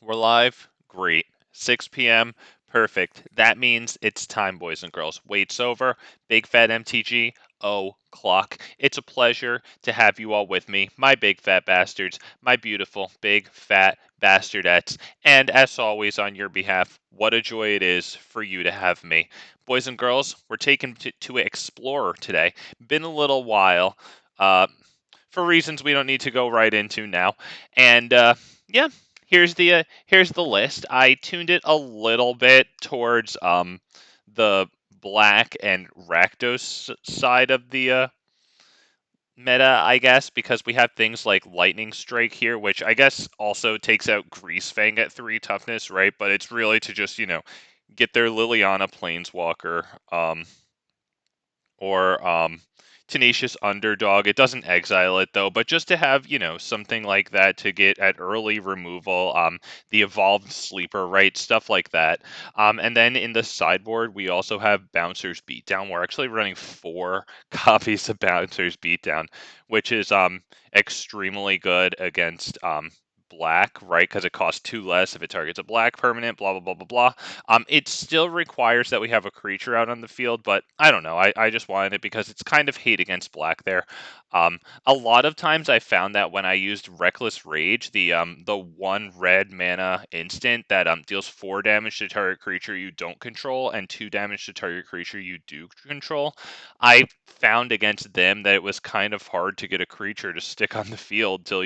We're live. Great. 6 p.m. Perfect. That means it's time, boys and girls. Wait's over. Big fat MTG. O'clock. It's a pleasure to have you all with me, my big fat bastards, my beautiful big fat bastardettes. And as always, on your behalf, what a joy it is for you to have me. Boys and girls, we're taking to Explorer today. Been a little while. Uh, for reasons we don't need to go right into now. And yeah, here's the list. I tuned it a little bit towards the black and Rakdos side of the meta, I guess, because we have things like Lightning Strike here, which I guess also takes out Greasefang at 3 toughness, right? But it's really to just, get their Liliana Planeswalker, or Tenacious Underdog. It doesn't exile it though, but just to have, something like that to get at early removal, the Evolved Sleeper, right? Stuff like that. And then in the sideboard, we also have Bouncer's Beatdown. We're actually running 4 copies of Bouncer's Beatdown, which is extremely good against black, right? Because it costs 2 less if it targets a black permanent, blah, blah, blah, blah, blah. It still requires that we have a creature out on the field, but I don't know. I just wanted it because it's kind of hate against black there. A lot of times I found that when I used Reckless Rage, the 1 red mana instant that deals 4 damage to target creature you don't control and 2 damage to target creature you do control, I found against them that it was kind of hard to get a creature to stick on the field till,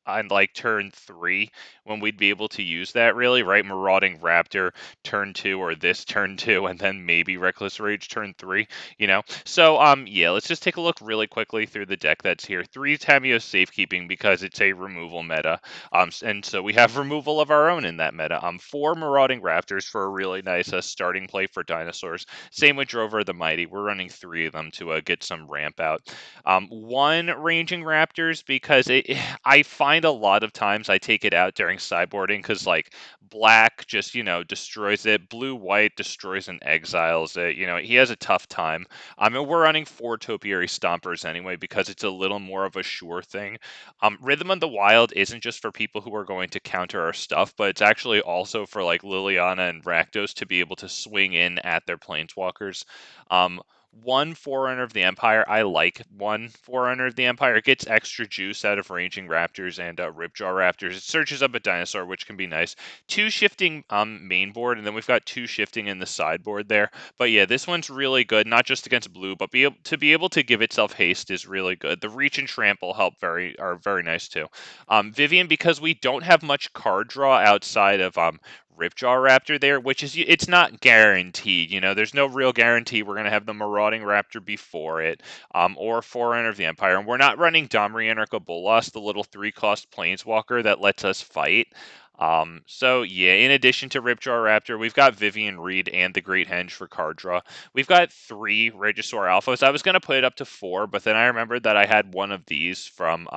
on like turn 3 when we'd be able to use that really, right? Marauding Raptor turn 2 or this turn 2 and then maybe Reckless Rage turn 3, So yeah, let's just take a look really quickly through the deck that's here. 3 Tameo Safekeeping because it's a removal meta. And so we have removal of our own in that meta. 4 Marauding Raptors for a really nice starting play for dinosaurs. Same with Drover the Mighty. We're running 3 of them to get some ramp out. 1 Ranging Raptors because I find a lot of times I take it out during sideboarding because like black just destroys it, blue white destroys and exiles it. He has a tough time. And we're running 4 Topiary Stompers anyway because it's a little more of a sure thing. Rhythm of the Wild isn't just for people who are going to counter our stuff, but it's actually also for like Liliana and Rakdos to be able to swing in at their planeswalkers. Um, 1 Forerunner of the Empire. I like 1 Forerunner of the Empire. It gets extra juice out of Ranging Raptors and Ripjaw Raptors. It searches up a dinosaur, which can be nice. 2 shifting mainboard, and then we've got 2 shifting in the sideboard there. But yeah, this one's really good, not just against blue, but to be able to give itself haste is really good. The reach and trample are very nice too. Vivien, because we don't have much card draw outside of Ripjaw Raptor there, which is it's not guaranteed. There's no real guarantee we're gonna have the Marauding Raptor before it, or Forerunner of the Empire, and we're not running Domri or Bolas, the little 3-cost Planeswalker that lets us fight. So yeah, in addition to Ripjaw Raptor, we've got Vivien Reid and the Great Henge for card draw. We've got 3 Regisaur Alphas. I was gonna put it up to 4, but then I remembered that I had one of these from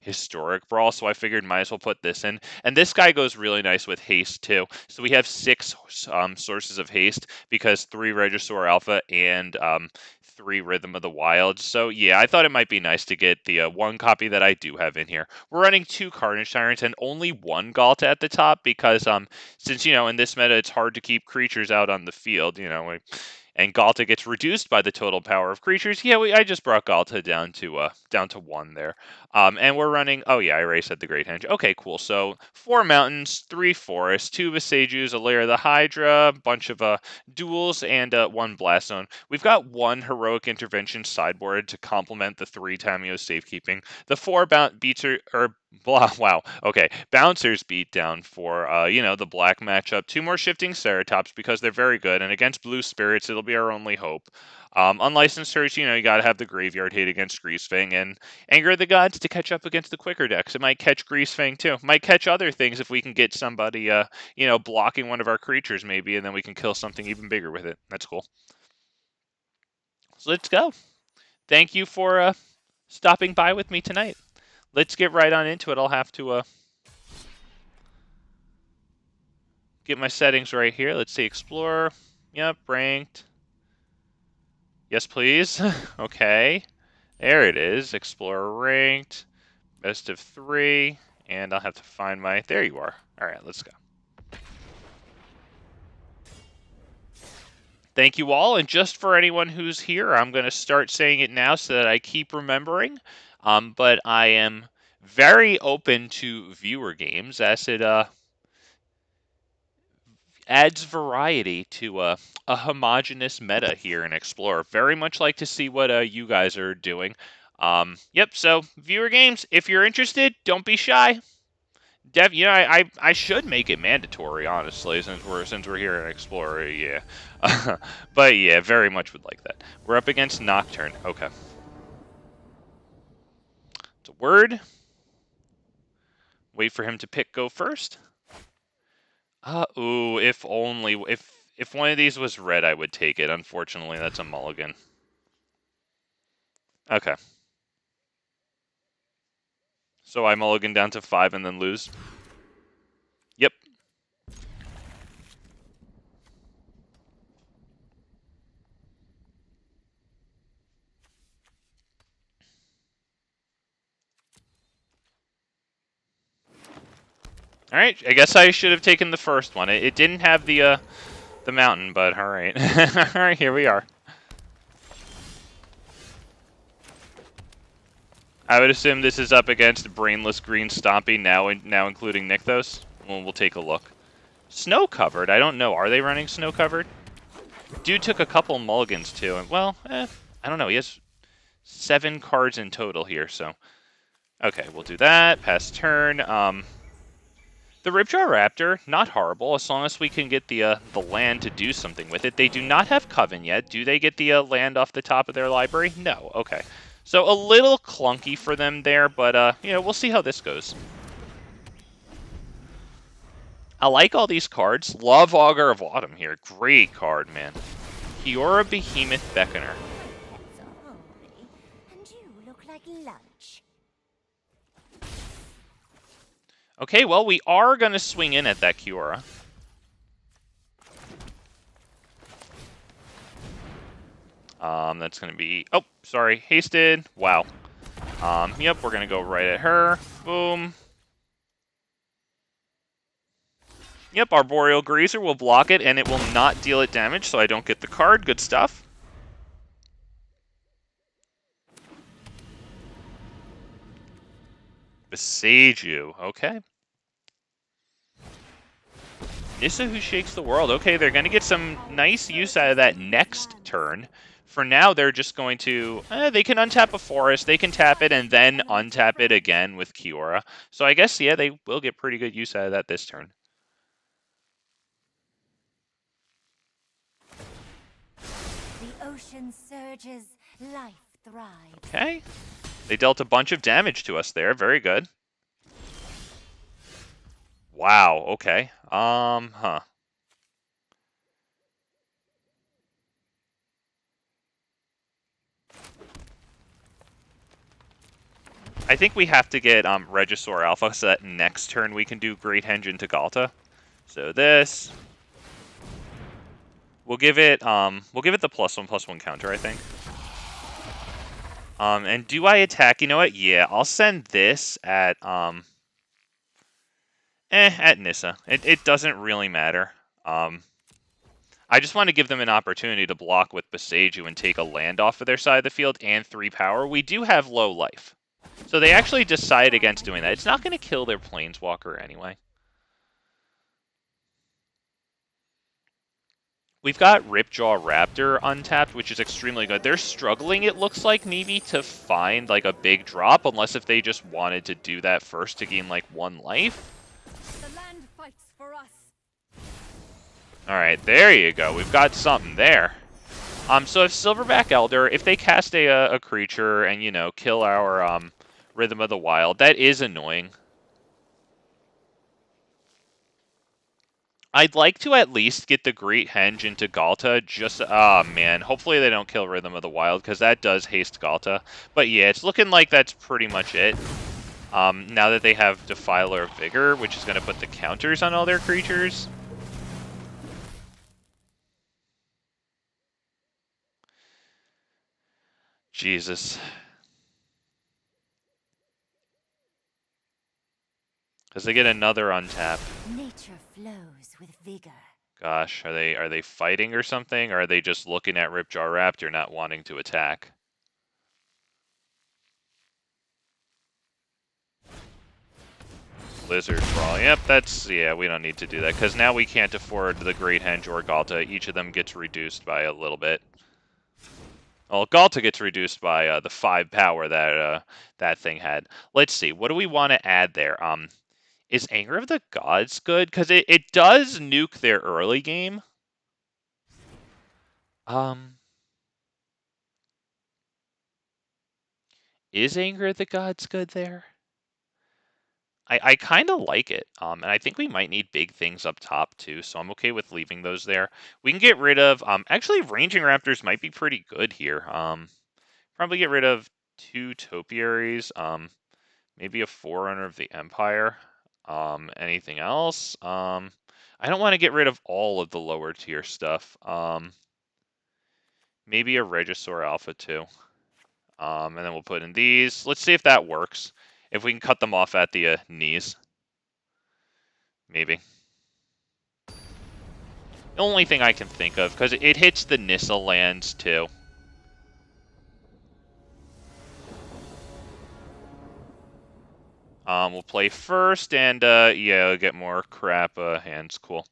Historic Brawl, so I figured might as well put this in. And this guy goes really nice with haste too. So we have 6 sources of haste because 3 Regisaur Alpha and 3 Rhythm of the Wild. So yeah, I thought it might be nice to get the 1 copy that I do have in here. We're running 2 Carnage Tyrants and only 1 Ghalta at the top because since in this meta it's hard to keep creatures out on the field, and Ghalta gets reduced by the total power of creatures. Yeah, I just brought Ghalta down to 1 there. And we're running. Oh yeah, I already said the Great Henge. Okay, cool. So 4 mountains, 3 forests, 2 Boseijus, a Lair of the Hydra, a bunch of duels, and 1 blast zone. We've got 1 heroic intervention sideboard to complement the 3 Tameo safekeeping. The 4 beats or blah. Wow. Okay. Bouncers beat down for the black matchup. 2 more shifting Ceratops because they're very good, and against blue spirits, it'll be our only hope. Unlicensed search, you gotta have the graveyard hate against Greasefang and Anger of the Gods to catch up against the quicker decks. It might catch Greasefang too. Might catch other things if we can get somebody blocking one of our creatures maybe, and then we can kill something even bigger with it. That's cool. So let's go. Thank you for stopping by with me tonight. Let's get right on into it. I'll have to get my settings right here. Let's see, Explorer. Yep, ranked. Yes, please. Okay. There it is. Explorer ranked. Best of 3. And I'll have to find my... There you are. All right, let's go. Thank you all, and just for anyone who's here, I'm going to start saying it now so that I keep remembering. But I am very open to viewer games, as it adds variety to a homogenous meta here in Explorer. Very much like to see what you guys are doing. Yep, so viewer games, if you're interested, don't be shy. You know, I should make it mandatory, honestly, since we're here in Explorer, yeah. But yeah, very much would like that. We're up against Nocturne. Okay. It's a word. Wait for him to pick go first. Ooh, if only if one of these was red, I would take it. Unfortunately, that's a mulligan. Okay. So I mulligan down to 5 and then lose. Yep. All right, I guess I should have taken the first one. It didn't have the mountain, but all right. All right, here we are. I would assume this is up against Brainless Green Stompy, now including Nykthos. Well, we'll take a look. Snow covered? I don't know. Are they running snow covered? Dude took a couple mulligans too, and well, I don't know. He has 7 cards in total here, so okay, we'll do that. Pass turn. The Ripjaw Raptor, not horrible, as long as we can get the land to do something with it. They do not have Coven yet. Do they get the land off the top of their library? No. Okay. So a little clunky for them there, but you know, we'll see how this goes. I like all these cards. Love Augur of Autumn here. Great card, man. Kiora Behemoth Beckoner. And you look like lunch. Okay, well, we are going to swing in at that Kiora. That's going to be... Oh, sorry. Hasted. Wow. Yep, we're going to go right at her. Boom. Yep, Arboreal Grazer will block it, and it will not deal it damage, so I don't get the card. Good stuff. Boseiju. Okay. Nissa who shakes the world. Okay, they're going to get some nice use out of that next turn. For now, they're just going to... they can untap a forest, they can tap it, and then untap it again with Kiora. So I guess, yeah, they will get pretty good use out of that this turn. The ocean surges, life thrives. Okay. They dealt a bunch of damage to us there. Very good. Wow, okay. Huh. I think we have to get Regisaur Alpha so that next turn we can do Great Henge into Ghalta. So this. We'll give it the +1/+1 counter, I think. And do I attack? You know what? Yeah, I'll send this at at Nissa. It doesn't really matter. I just want to give them an opportunity to block with Boseiju and take a land off of their side of the field and 3 power. We do have low life. So they actually decide against doing that. It's not going to kill their Planeswalker anyway. We've got Ripjaw Raptor untapped, which is extremely good. They're struggling, it looks like, maybe to find like a big drop, unless if they just wanted to do that first to gain like 1 life. The land fights for us. Alright, there you go. We've got something there. So if Silverback Elder, if they cast a creature and, you know, kill our Rhythm of the Wild, that is annoying. I'd like to at least get the Great Henge into Ghalta, just, man, hopefully they don't kill Rhythm of the Wild, because that does haste Ghalta. But yeah, it's looking like that's pretty much it. Now that they have Defiler of Vigor, which is going to put the counters on all their creatures. Jesus. Because they get another untap. Nature flows with vigor. Gosh, are they fighting or something? Or are they just looking at Ripjaw Raptor not wanting to attack? Blizzard Brawl. Yep, yeah, we don't need to do that, because now we can't afford the Great Henge or Ghalta. Each of them gets reduced by a little bit. Well, Ghalta gets reduced by the 5 power that that thing had. Let's see, what do we want to add there? Is Anger of the Gods good? Because it does nuke their early game. Is Anger of the Gods good there? I kind of like it, and I think we might need big things up top too, so I'm okay with leaving those there. We can get rid of, actually, Ranging Raptors might be pretty good here. Probably get rid of 2 Topiaries, maybe a Forerunner of the Empire. Anything else? I don't want to get rid of all of the lower tier stuff. Maybe a Regisaur Alpha too. And then we'll put in these. Let's see if that works. If we can cut them off at the knees. Maybe. The only thing I can think of, because it hits the Nissa lands too. We'll play first, and yeah, get more crap hands. Cool.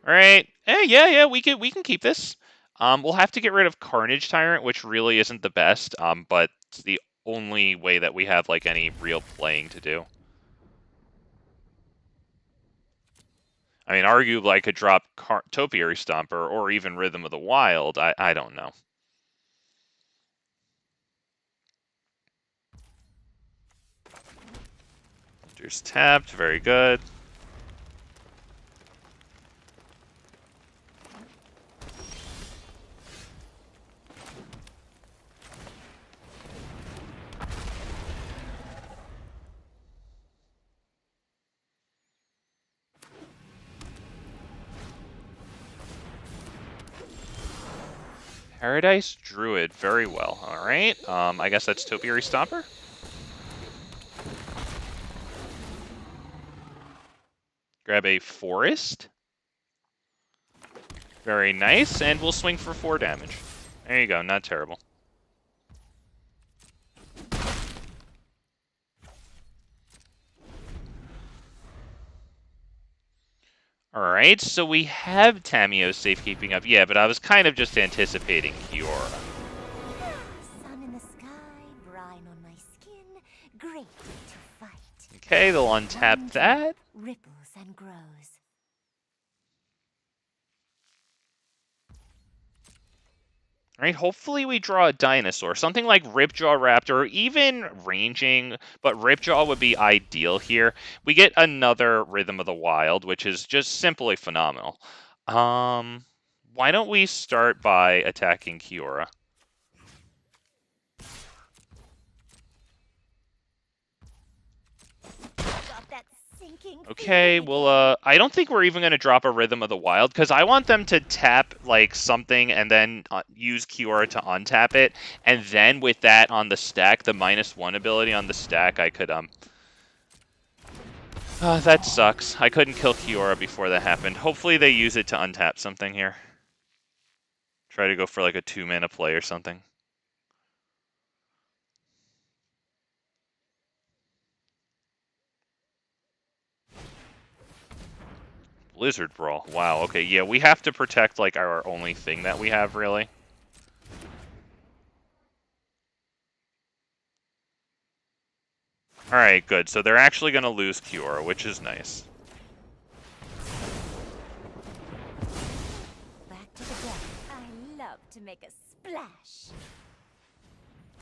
All right. Yeah, we can keep this. We'll have to get rid of Carnage Tyrant, which really isn't the best, but it's the only way that we have like any real playing to do. I mean, arguably I could drop Topiary Stomper or even Rhythm of the Wild. I don't know. Just tapped, very good. Paradise Druid, very well. All right, I guess that's Topiary Stomper. Grab a Forest. Very nice, and we'll swing for 4 damage. There you go, not terrible. Alright, so we have Tamiyo's safekeeping up. Yeah, but I was kind of just anticipating Kiora. Sun in the sky, brine on my skin, great to fight. Okay, they'll untap that. Ripples and grows. Right, hopefully we draw a dinosaur. Something like Ripjaw Raptor, or even Ranging, but Ripjaw would be ideal here. We get another Rhythm of the Wild, which is just simply phenomenal. Why don't we start by attacking Kiora? Okay, well, I don't think we're even going to drop a Rhythm of the Wild, because I want them to tap, like, something and then use Kiora to untap it, and then with that on the stack, the -1 ability on the stack, I could, that sucks. I couldn't kill Kiora before that happened. Hopefully they use it to untap something here. Try to go for, like, a 2-mana play or something. Blizzard Brawl. Wow, okay, yeah, we have to protect, like, our only thing that we have, really. Alright, good. So they're actually going to lose Kiora, which is nice. Back to the deck. I love to make a splash.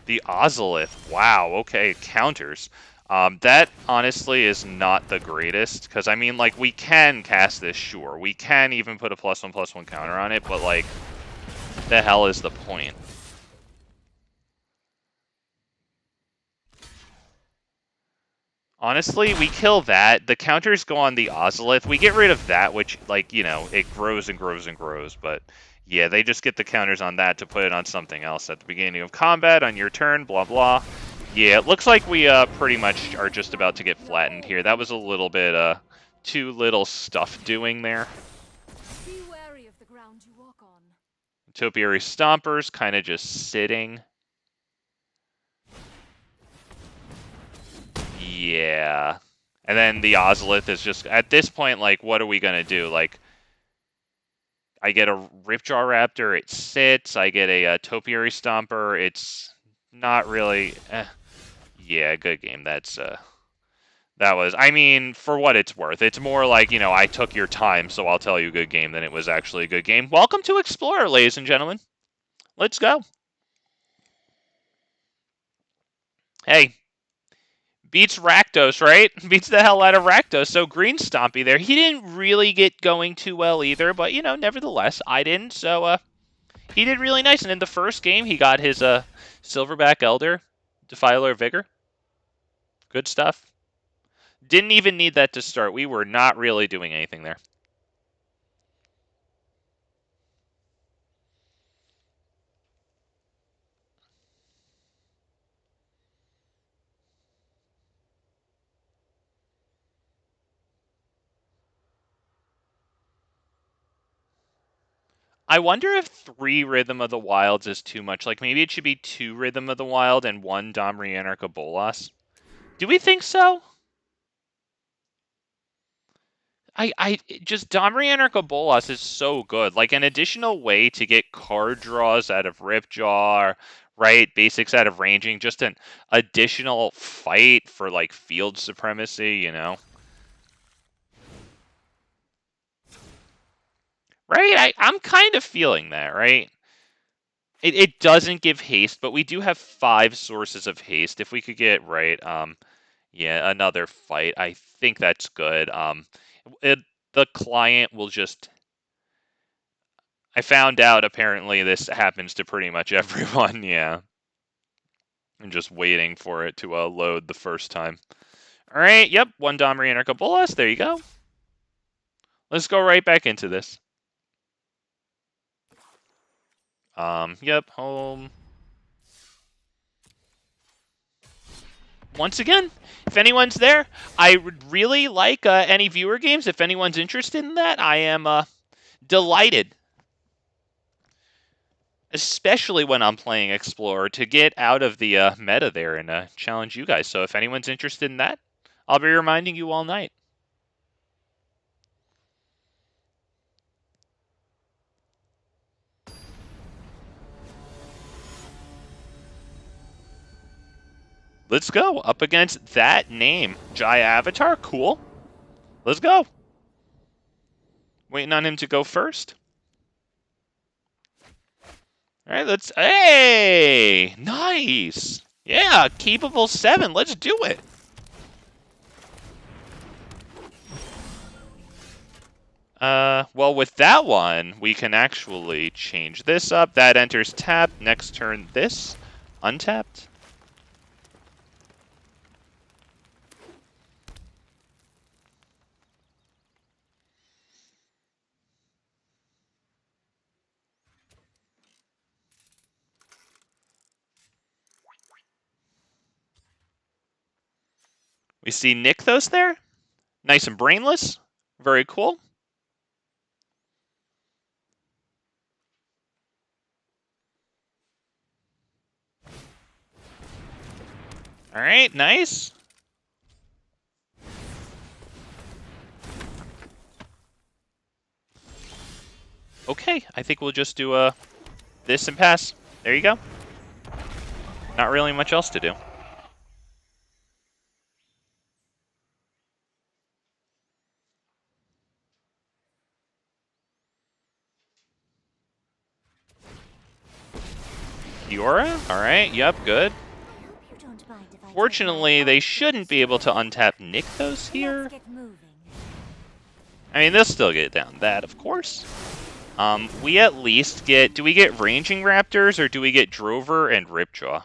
The Ozolith. Wow, okay, counters. That honestly is not the greatest, because I mean, like, we can cast this, sure. We can even put a +1/+1 counter on it, but, like, the hell is the point? Honestly, we kill that. The counters go on the Ozolith. We get rid of that, which, like, you know, it grows and grows and grows, but yeah, they just get the counters on that to put it on something else at the beginning of combat, on your turn, blah, blah. Yeah, it looks like we pretty much are just about to get flattened here. That was a little bit too little stuff doing there. Be wary of the ground you walk on. Topiary Stompers kind of just sitting. Yeah. And then the Ozolith is just, at this point, like, what are we going to do? Like, I get a Ripjaw Raptor, it sits. I get a Topiary Stomper, it's not really... Yeah, good game. That was... I mean, for what it's worth. It's more like, you know, I took your time, so I'll tell you good game than it was actually a good game. Welcome to Explorer, ladies and gentlemen. Let's go. Hey. Beats Rakdos, right? Beats the hell out of Rakdos. So Green Stompy there. He didn't really get going too well either, but, you know, nevertheless, I didn't. So, he did really nice. And in the first game, he got his Silverback Elder, Defiler Vigor. Good stuff. Didn't even need that to start. We were not really doing anything there. I wonder if 3 Rhythm of the Wilds is too much. Like, maybe it should be 2 Rhythm of the Wild and 1 Domri Anarcha Bolas. Do we think so? Just Domri Anarcha Bolas is so good. Like, an additional way to get card draws out of Ripjaw, right? Basics out of Ranging. Just an additional fight for, like, field supremacy, you know? Right? I'm kind of feeling that, right? It doesn't give haste, but we do have 5 sources of haste. If we could get, right, yeah, another fight, I think that's good. The client will just... I found out, apparently, this happens to pretty much everyone, yeah. I'm just waiting for it to load the first time. Alright, yep, 1 Domri Anarcha Bolas, there you go. Let's go right back into this. Yep, home. Once again, if anyone's there, I would really like any viewer games. If anyone's interested in that, I am delighted. Especially when I'm playing Explorer, to get out of the meta there and challenge you guys. So if anyone's interested in that, I'll be reminding you all night. Let's go. Up against that name. Jai Avatar. Cool. Let's go. Waiting on him to go first. All right, let's... Hey! Nice! Yeah, keepable 7. Let's do it. Well, with that one, we can actually change this up. That enters tap. Next turn, this. Untapped. We see Nykthos there. Nice and brainless. Very cool. All right, nice. Okay, I think we'll just do this and pass. There you go. Not really much else to do. Kiora? Alright, yep, good. Fortunately, they shouldn't be able to untap Nykthos here. I mean, they'll still get down that, of course. We at least get... Do we get Ranging Raptors, or do we get Drover and Ripjaw?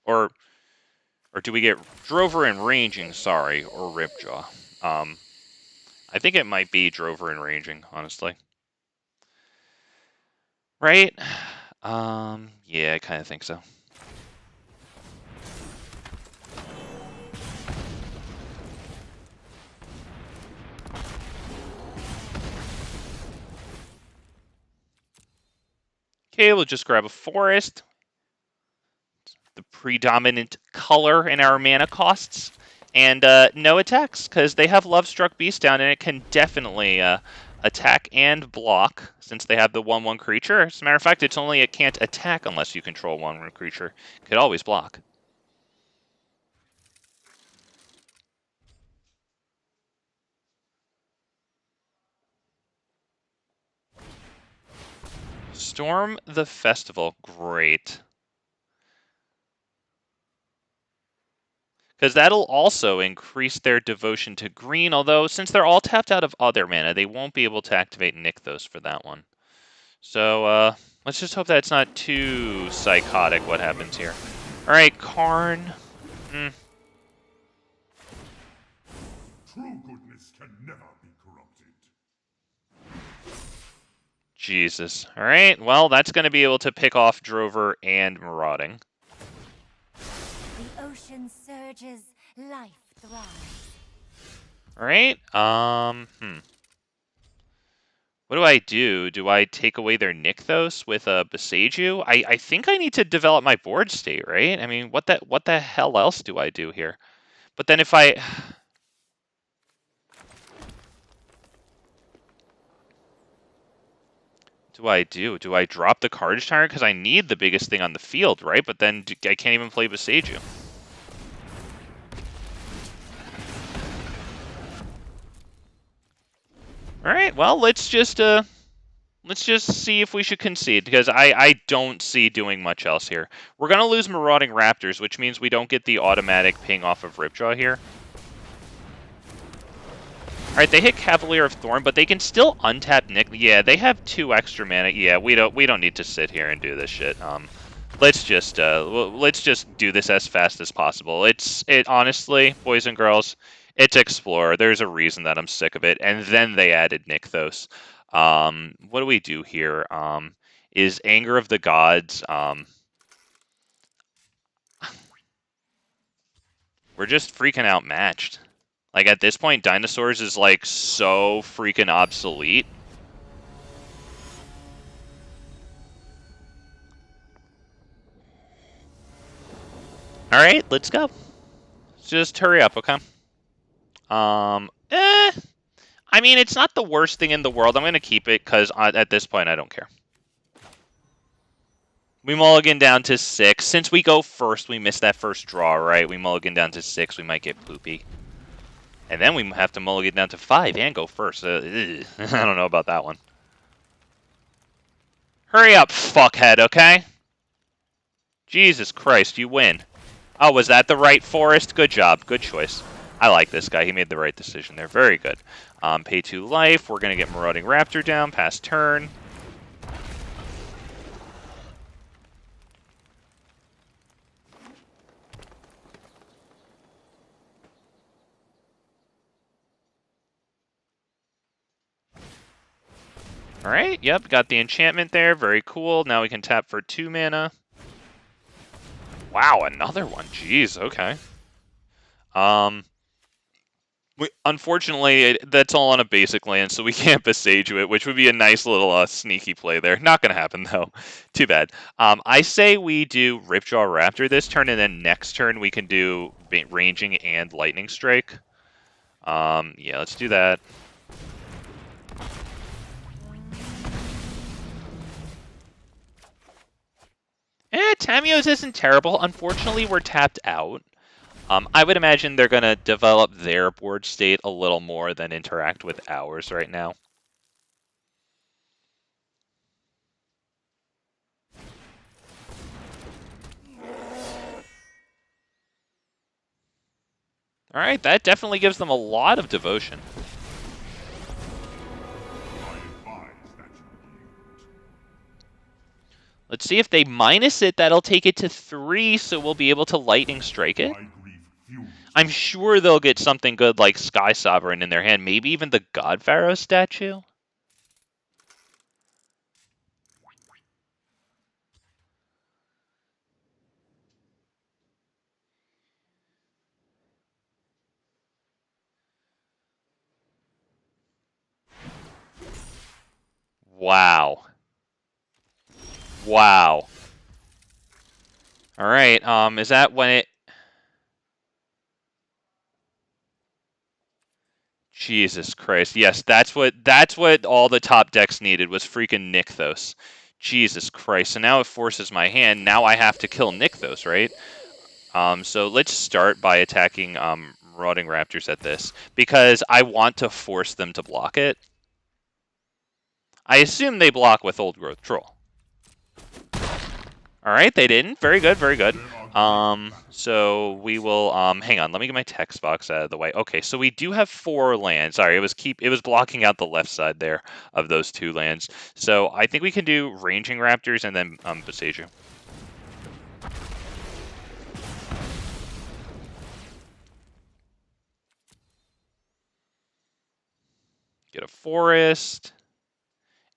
Or do we get Drover and Ranging, sorry, or Ripjaw? I think it might be Drover and Ranging, honestly. Right? Yeah, I kind of think so. Okay, we'll just grab a forest. The predominant color in our mana costs. And no attacks, because they have Lovestruck Beatdown, and it can definitely attack and block, since they have the 1/1 creature. As a matter of fact, it's only it can't attack unless you control 1/1 creature. It could always block. Storm the Festival. Great. Because that'll also increase their devotion to green, although since they're all tapped out of other mana, they won't be able to activate Nykthos for that one. So, let's just hope that it's not too psychotic what happens here. Alright, Karn. True goodness can never be corrupted. Jesus. Alright, well, that's going to be able to pick off Drover and Marauding. The ocean surges, life thrives. Alright, What do I do? Do I take away their Nykthos with a Boseiju? I think I need to develop my board state, right? I mean, what the hell else do I do here? But then if I... do I do? Do I drop the Carnage Tyrant? Because I need the biggest thing on the field, right? But then I can't even play Boseiju. Alright, well, let's just see if we should concede, because I don't see doing much else here. We're going to lose Marauding Raptors, which means we don't get the automatic ping off of Ripjaw here. Alright, they hit Cavalier of Thorn, but they can still untap Nick. Yeah, they have 2 extra mana. Yeah, we don't need to sit here and do this shit. Let's just do this as fast as possible. It honestly, boys and girls, it's Explorer. There's a reason that I'm sick of it. And then they added Nykthos. What do we do here? Is Anger of the Gods? We're just freaking outmatched. Like, at this point, Dinosaurs is, like, so freaking obsolete. Alright, let's go. Just hurry up, okay? I mean, it's not the worst thing in the world. I'm going to keep it, because at this point, I don't care. We mulligan down to 6. Since we go first, we missed that first draw, right? We mulligan down to 6, we might get poopy. And then we have to mulligan down to 5 and go first. I don't know about that one. Hurry up, fuckhead, okay? Jesus Christ, you win. Oh, was that the right forest? Good job. Good choice. I like this guy. He made the right decision there. Very good. Pay 2 life. We're going to get Marauding Raptor down past turn. Alright, yep, got the enchantment there. Very cool. Now we can tap for 2 mana. Wow, another one. Jeez, okay. Unfortunately, that's all on a basic land, so we can't Boseiju it, which would be a nice little sneaky play there. Not going to happen, though. Too bad. I say we do Ripjaw Raptor this turn, and then next turn we can do Ranging and Lightning Strike. Yeah, let's do that. Tamiyo's isn't terrible. Unfortunately, we're tapped out. I would imagine they're going to develop their board state a little more than interact with ours right now. Alright, that definitely gives them a lot of devotion. Let's see if they minus it, that'll take it to 3, so we'll be able to Lightning Strike it. I'm sure they'll get something good like Sky Sovereign in their hand, maybe even the God Pharaoh statue. Wow. Wow. All right. Is that when it? Jesus Christ. Yes, that's what all the top decks needed was freaking Nykthos. Jesus Christ. So now it forces my hand. Now I have to kill Nykthos, right? So let's start by attacking Marauding Raptors at this because I want to force them to block it. I assume they block with Old Growth Troll. All right, they didn't. Very good, very good. So we will hang on. Let me get my text box out of the way. Okay, so we do have 4 lands. Sorry, it was blocking out the left side there of those 2 lands. So I think we can do Ranging Raptors and then Boseiju. Get a forest,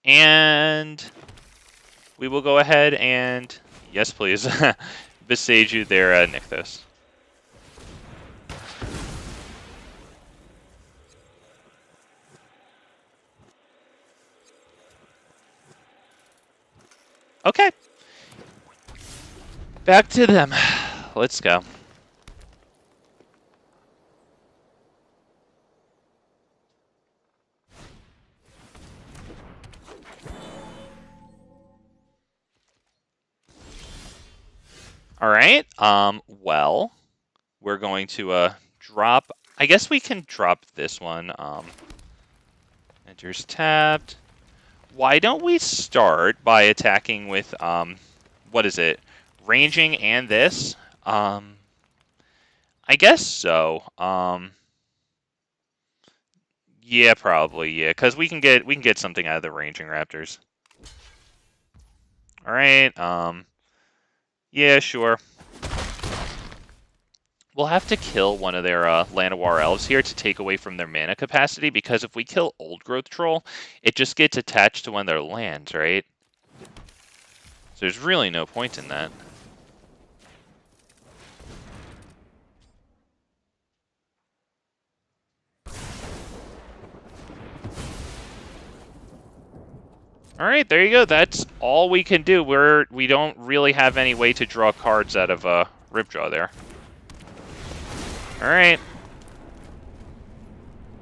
and we will go ahead and yes, please, Boseiju there, Nykthos. Okay. Back to them. Let's go. All right. Well, we're going to drop. I guess we can drop this one. Enters tapped. Why don't we start by attacking with what is it? Ranging and this? I guess so. Yeah, probably, yeah, because we can get something out of the Ranging Raptors. Alright, yeah, sure. We'll have to kill one of their Llanowar Elves here to take away from their mana capacity, because if we kill Old Growth Troll, it just gets attached to one of their lands, right? So there's really no point in that. All right, there you go. That's all we can do. We don't really have any way to draw cards out of Ripjaw there. All right.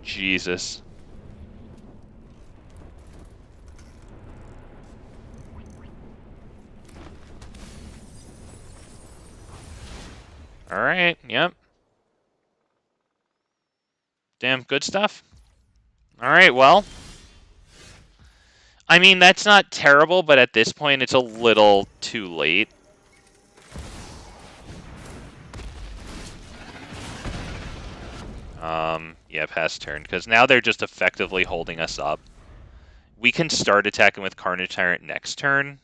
Jesus. All right. Yep. Damn good stuff. All right. Well. I mean, that's not terrible, but at this point, it's a little too late. Yeah, pass turn, because now they're just effectively holding us up. We can start attacking with Carnage Tyrant next turn.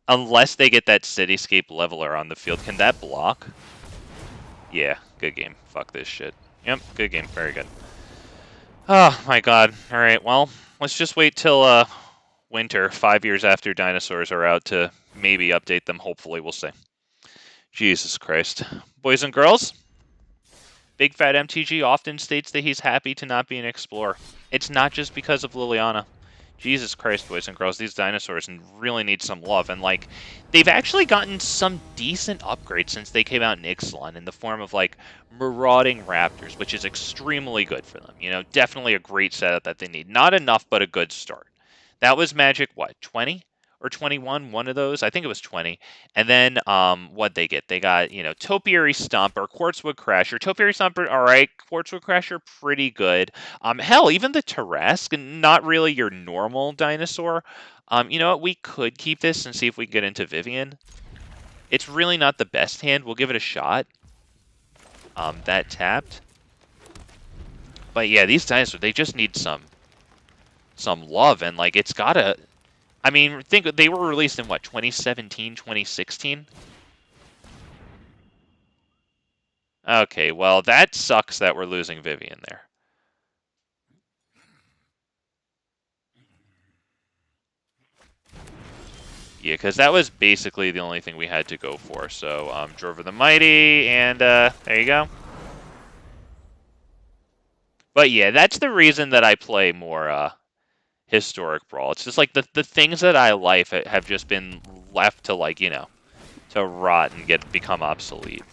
Unless they get that Cityscape Leveler on the field. Can that block? Yeah, good game. Fuck this shit. Yep, good game. Very good. Oh, my god. Alright, well, let's just wait till winter, 5 years after dinosaurs are out, to maybe update them. Hopefully, we'll see. Jesus Christ. Boys and girls, Big Fat MTG often states that he's happy to not be an explorer. It's not just because of Liliana. Jesus Christ, boys and girls, these dinosaurs really need some love. And, like, they've actually gotten some decent upgrades since they came out in Ixalan in the form of, like, Marauding Raptors, which is extremely good for them. You know, definitely a great setup that they need. Not enough, but a good start. That was Magic, what, 20? Or 21, one of those. I think it was 20. And then what'd they get? They got, you know, Topiary Stomper, Quartzwood Crasher. Topiary Stomper, all right. Quartzwood Crasher, pretty good. Hell, even the Tarrasque, not really your normal dinosaur. You know what? We could keep this and see if we can get into Vivien. It's really not the best hand. We'll give it a shot. That tapped. But yeah, these dinosaurs, they just need some love. And, like, it's gotta... I mean, think they were released in, what, 2017, 2016? Okay, well, that sucks that we're losing Vivien there. Yeah, because that was basically the only thing we had to go for. So, Drover the Mighty, and there you go. But yeah, that's the reason that I play more Historic Brawl. It's just like the things that I like have just been left to, like, you know, to rot and become obsolete.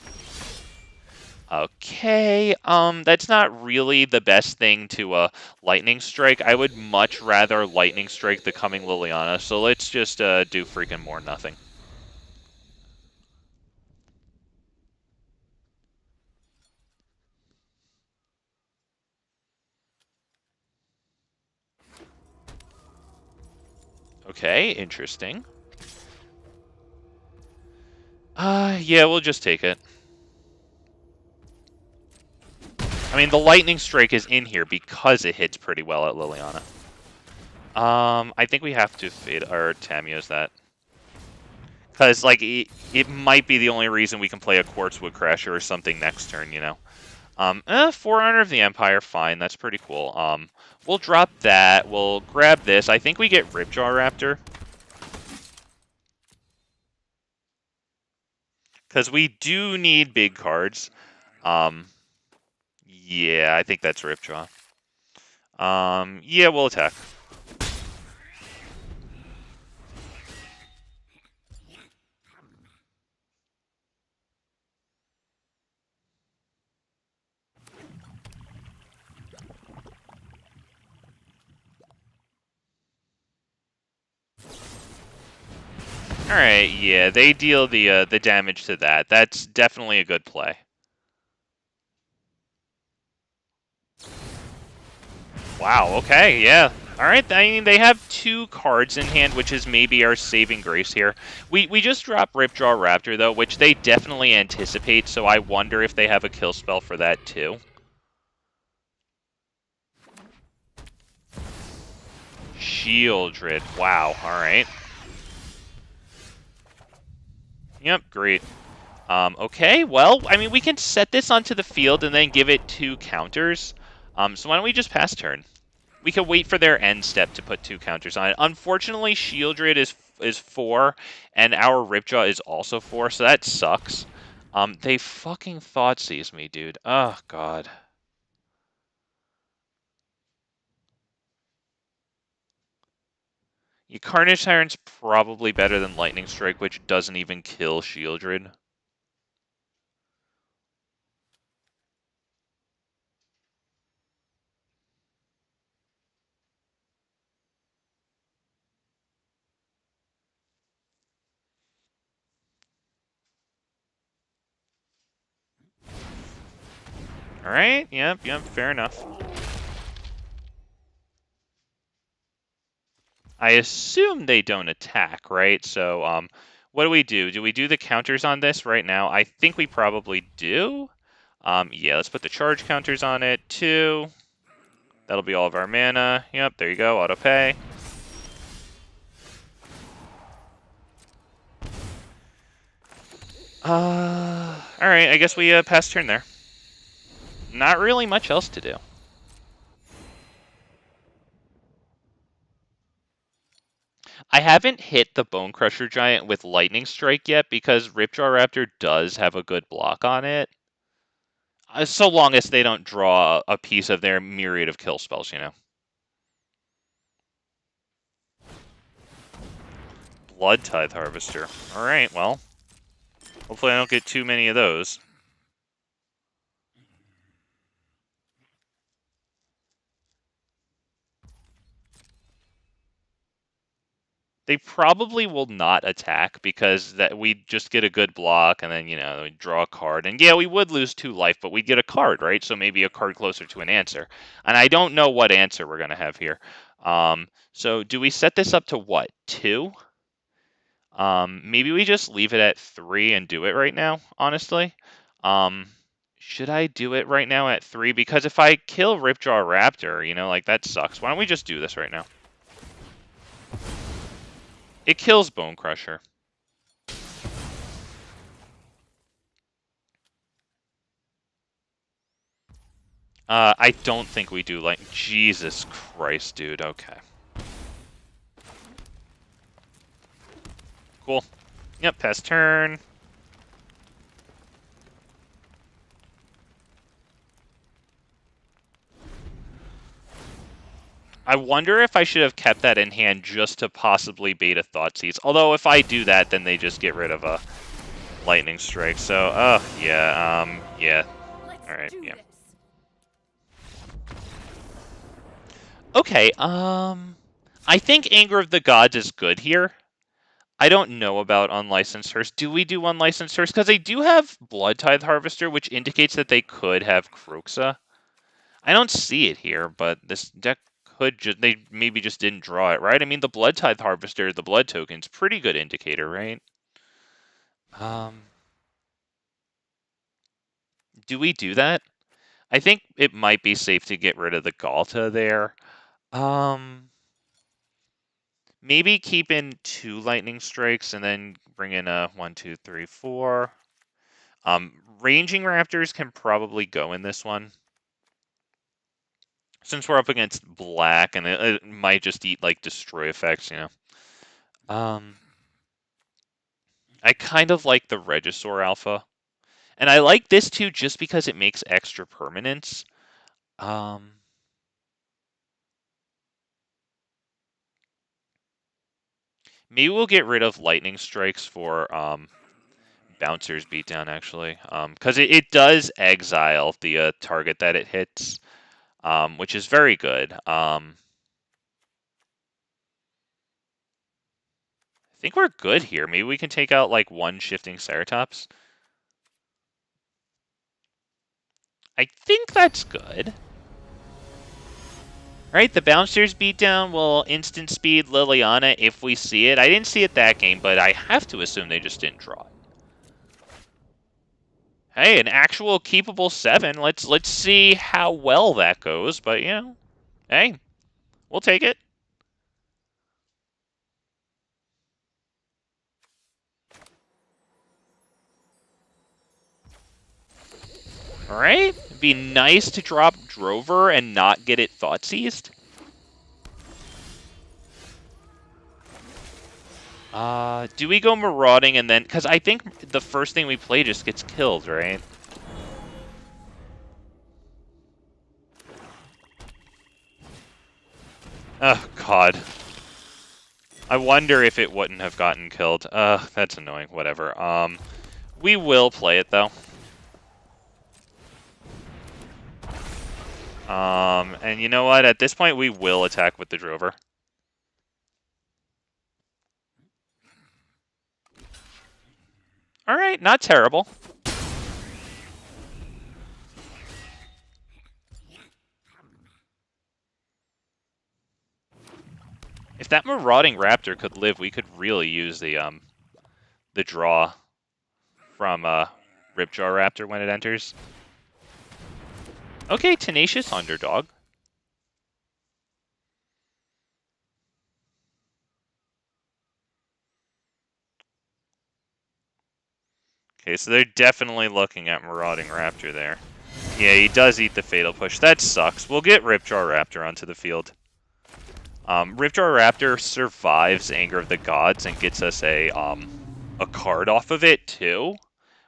Okay, that's not really the best thing to Lightning Strike. I would much rather Lightning Strike the coming Liliana, so let's just do freaking more nothing. Okay, interesting. Yeah, we'll just take it. I mean, the Lightning Strike is in here because it hits pretty well at Liliana. I think we have to fade our Tamiyo's that. Because, like, it might be the only reason we can play a Quartzwood Crasher or something next turn, you know? Forerunner of the Empire, fine, that's pretty cool. We'll drop that, we'll grab this. I think we get Ripjaw Raptor. Because we do need big cards. Yeah, I think that's Ripjaw. Yeah, we'll attack. Alright, yeah, they deal the damage to that. That's definitely a good play. Wow, okay, yeah. Alright, I mean, they have 2 cards in hand, which is maybe our saving grace here. We just drop Ripjaw Raptor, though, which they definitely anticipate, so I wonder if they have a kill spell for that, too. Shieldred, wow, alright. Yep, great. Okay, well, I mean, we can set this onto the field and then give it 2 counters. So why don't we just pass turn? We can wait for their end step to put 2 counters on it. Unfortunately, Shieldred is 4, and our Ripjaw is also 4, so that sucks. They fucking Thoughtseize me, dude. Oh, God. Yeah, Carnage Tyrant's probably better than Lightning Strike, which doesn't even kill Shieldred. Alright, yep, fair enough. I assume they don't attack, right? So, what do we do? Do we do the counters on this right now? I think we probably do. Yeah, let's put the charge counters on it, too. That'll be all of our mana. Yep, there you go, auto pay. Alright, I guess we pass turn there. Not really much else to do. I haven't hit the Bone Crusher Giant with Lightning Strike yet because Ripjaw Raptor does have a good block on it. So long as they don't draw a piece of their myriad of kill spells, you know. Blood Tithe Harvester. Alright, well. Hopefully I don't get too many of those. They probably will not attack because that we just get a good block and then, you know, we draw a card. And yeah, we would lose 2 life, but we'd get a card, right? So maybe a card closer to an answer. And I don't know what answer we're going to have here. So do we set this up to what? 2? Maybe we just leave it at 3 and do it right now, honestly. Should I do it right now at 3? Because if I kill Ripjaw Raptor, you know, like, that sucks. Why don't we just do this right now? It kills Bone Crusher. I don't think we do, like, Jesus Christ, dude, okay. Cool. Yep, pass turn. I wonder if I should have kept that in hand just to possibly bait a Thoughtseize. Although if I do that, then they just get rid of a Lightning Strike. So, yeah, yeah. Alright, yeah. Okay, I think Anger of the Gods is good here. I don't know about Unlicensed Hearse. Do we do Unlicensed Hearse? Because they do have Blood Tithe Harvester, which indicates that they could have Kroxa. I don't see it here, but this deck could just... They maybe just didn't draw it, right? I mean, the Blood Tithe Harvester, the Blood Token's pretty good indicator, right? Do we do that? I think it might be safe to get rid of the Ghalta there. Maybe keep in 2 Lightning Strikes and then bring in a 1, 2, 3, 4. Ranging Raptors can probably go in this one. Since we're up against black and it might just eat like destroy effects, you know. I kind of like the Regisaur Alpha. And I like this too just because it makes extra permanents. Maybe we'll get rid of Lightning Strikes for Bouncer's Beatdown, actually. Because it does exile the target that it hits, which is very good. I think we're good here. Maybe we can take out like 1 Shifting Ceratops. I think that's good. Alright, the Bouncer's Beatdown will instant speed Liliana if we see it. I didn't see it that game, but I have to assume they just didn't draw it. Hey, an actual keepable 7. Let's see how well that goes, but you know, hey, we'll take it. Alright, it'd be nice to drop Drover and not get it Thoughtseized. Do we go Marauding and then... Because I think the first thing we play just gets killed, right? Oh, God. I wonder if it wouldn't have gotten killed. That's annoying. Whatever. We will play it, though. And you know what? At this point, we will attack with the Drover. Alright, not terrible. If that Marauding Raptor could live, we could really use the draw from Ripjaw Raptor when it enters. Okay, Tenacious Underdog. Okay, so they're definitely looking at Marauding Raptor there. Yeah, he does eat the Fatal Push. That sucks. We'll get Ripjaw Raptor onto the field. Ripjaw Raptor survives Anger of the Gods and gets us a card off of it too,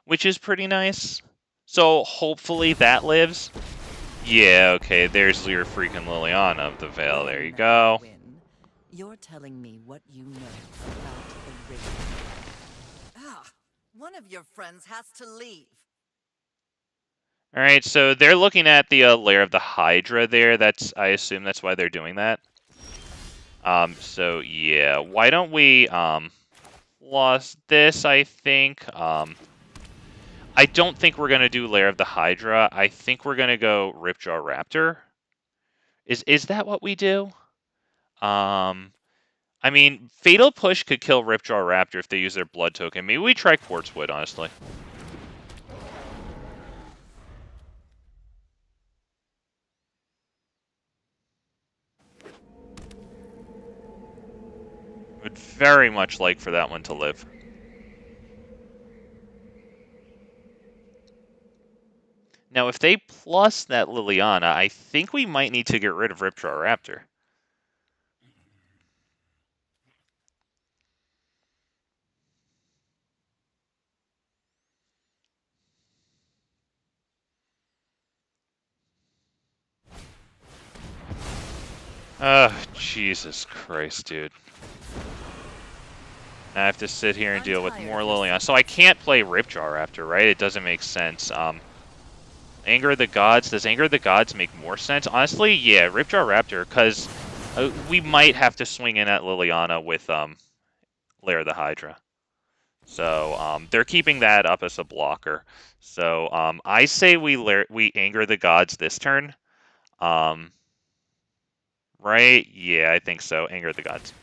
which is pretty nice. So hopefully that lives. Yeah, okay, there's your freaking Liliana of the Vale. There you go. You're telling me what you know about the ring. One of your friends has to leave. Alright, so they're looking at the Lair of the Hydra there. I assume that's why they're doing that. So yeah, why don't we lost this, I think. I don't think we're gonna do Lair of the Hydra. I think we're gonna go Ripjaw Raptor. Is that what we do? I mean, Fatal Push could kill Ripjaw Raptor if they use their Blood Token. Maybe we try Quartzwood, honestly. Would very much like for that one to live. Now, if they plus that Liliana, I think we might need to get rid of Ripjaw Raptor. Jesus Christ, dude. I have to sit here and deal with more Liliana. So I can't play Ripjaw Raptor, right? It doesn't make sense. Anger of the Gods. Does Anger of the Gods make more sense? Honestly, yeah, Ripjaw Raptor, because we might have to swing in at Liliana with Lair the Hydra. So they're keeping that up as a blocker. So I say we Anger the Gods this turn. Right? Yeah, I think so. Anger the Gods.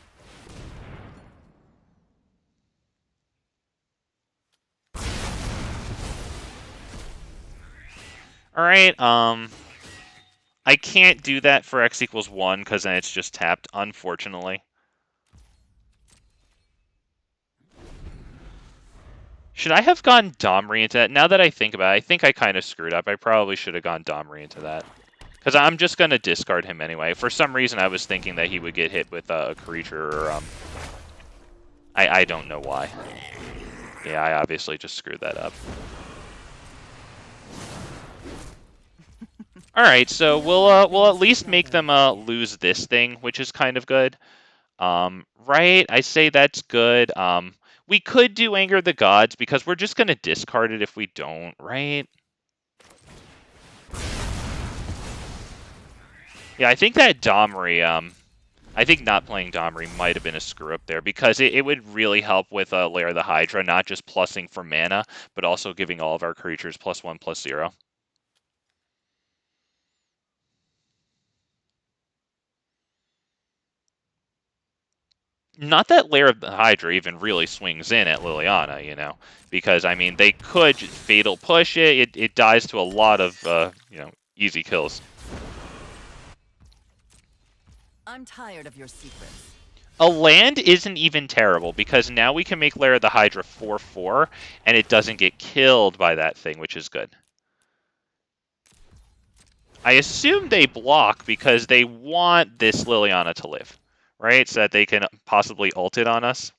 Alright, I can't do that for x equals 1, because then it's just tapped, unfortunately. Should I have gone Domri into that? Now that I think about it, I think I kind of screwed up. I probably should have gone Domri into that. Because I'm just going to discard him anyway. For some reason, I was thinking that he would get hit with a creature, or, I don't know why. Yeah, I obviously just screwed that up. Alright, so we'll at least make them lose this thing, which is kind of good. Right, I say that's good. We could do Anger of the Gods, because we're just going to discard it if we don't, right? Yeah, I think that Domri, I think not playing Domri might have been a screw-up there, because it would really help with Lair of the Hydra, not just plussing for mana, but also giving all of our creatures +1/+0. Not that Lair of the Hydra even really swings in at Liliana, you know, because, I mean, they could Fatal Push it. It dies to a lot of, you know, easy kills. I'm tired of your secrets. A land isn't even terrible, because now we can make Lair of the Hydra 4/4, and it doesn't get killed by that thing, which is good. I assume they block because they want this Liliana to live, right? So that they can possibly ult it on us.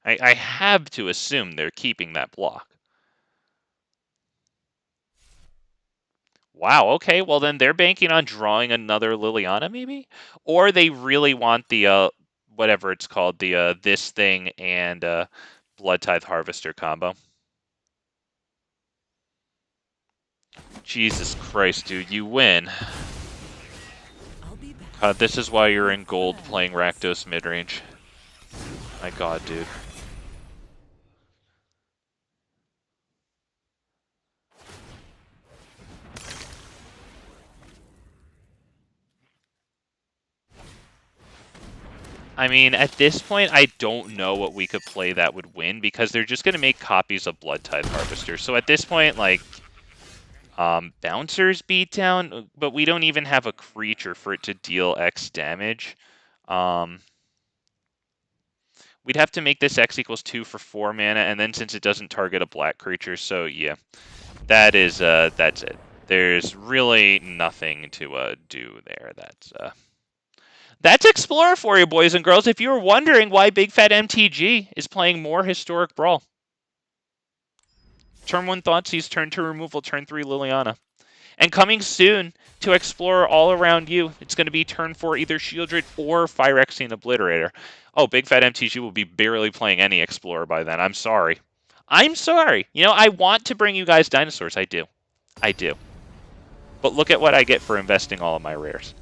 I have to assume they're keeping that block. Wow, okay, well then they're banking on drawing another Liliana, maybe? Or they really want the, whatever it's called, the, this thing and, Blood Tithe Harvester combo. Jesus Christ, dude, you win. This is why you're in gold playing Rakdos midrange. My god, dude. I mean, at this point, I don't know what we could play that would win, because they're just going to make copies of Blood Tithe Harvester. So at this point, like, Bouncers Beatdown, but we don't even have a creature for it to deal X damage. We'd have to make this X equals 2 for 4 mana, and then since it doesn't target a black creature, so yeah. That is, that's it. There's really nothing to do there. That's Explorer for you, boys and girls. If you were wondering why Big Fat MTG is playing more Historic Brawl. Turn 1 Thoughtseize, turn 2 Removal, turn 3 Liliana. And coming soon to Explorer all around you, it's going to be turn 4 either Shieldred or Phyrexian Obliterator. Oh, Big Fat MTG will be barely playing any Explorer by then. I'm sorry. I'm sorry. You know, I want to bring you guys dinosaurs. I do. I do. But look at what I get for investing all of my rares.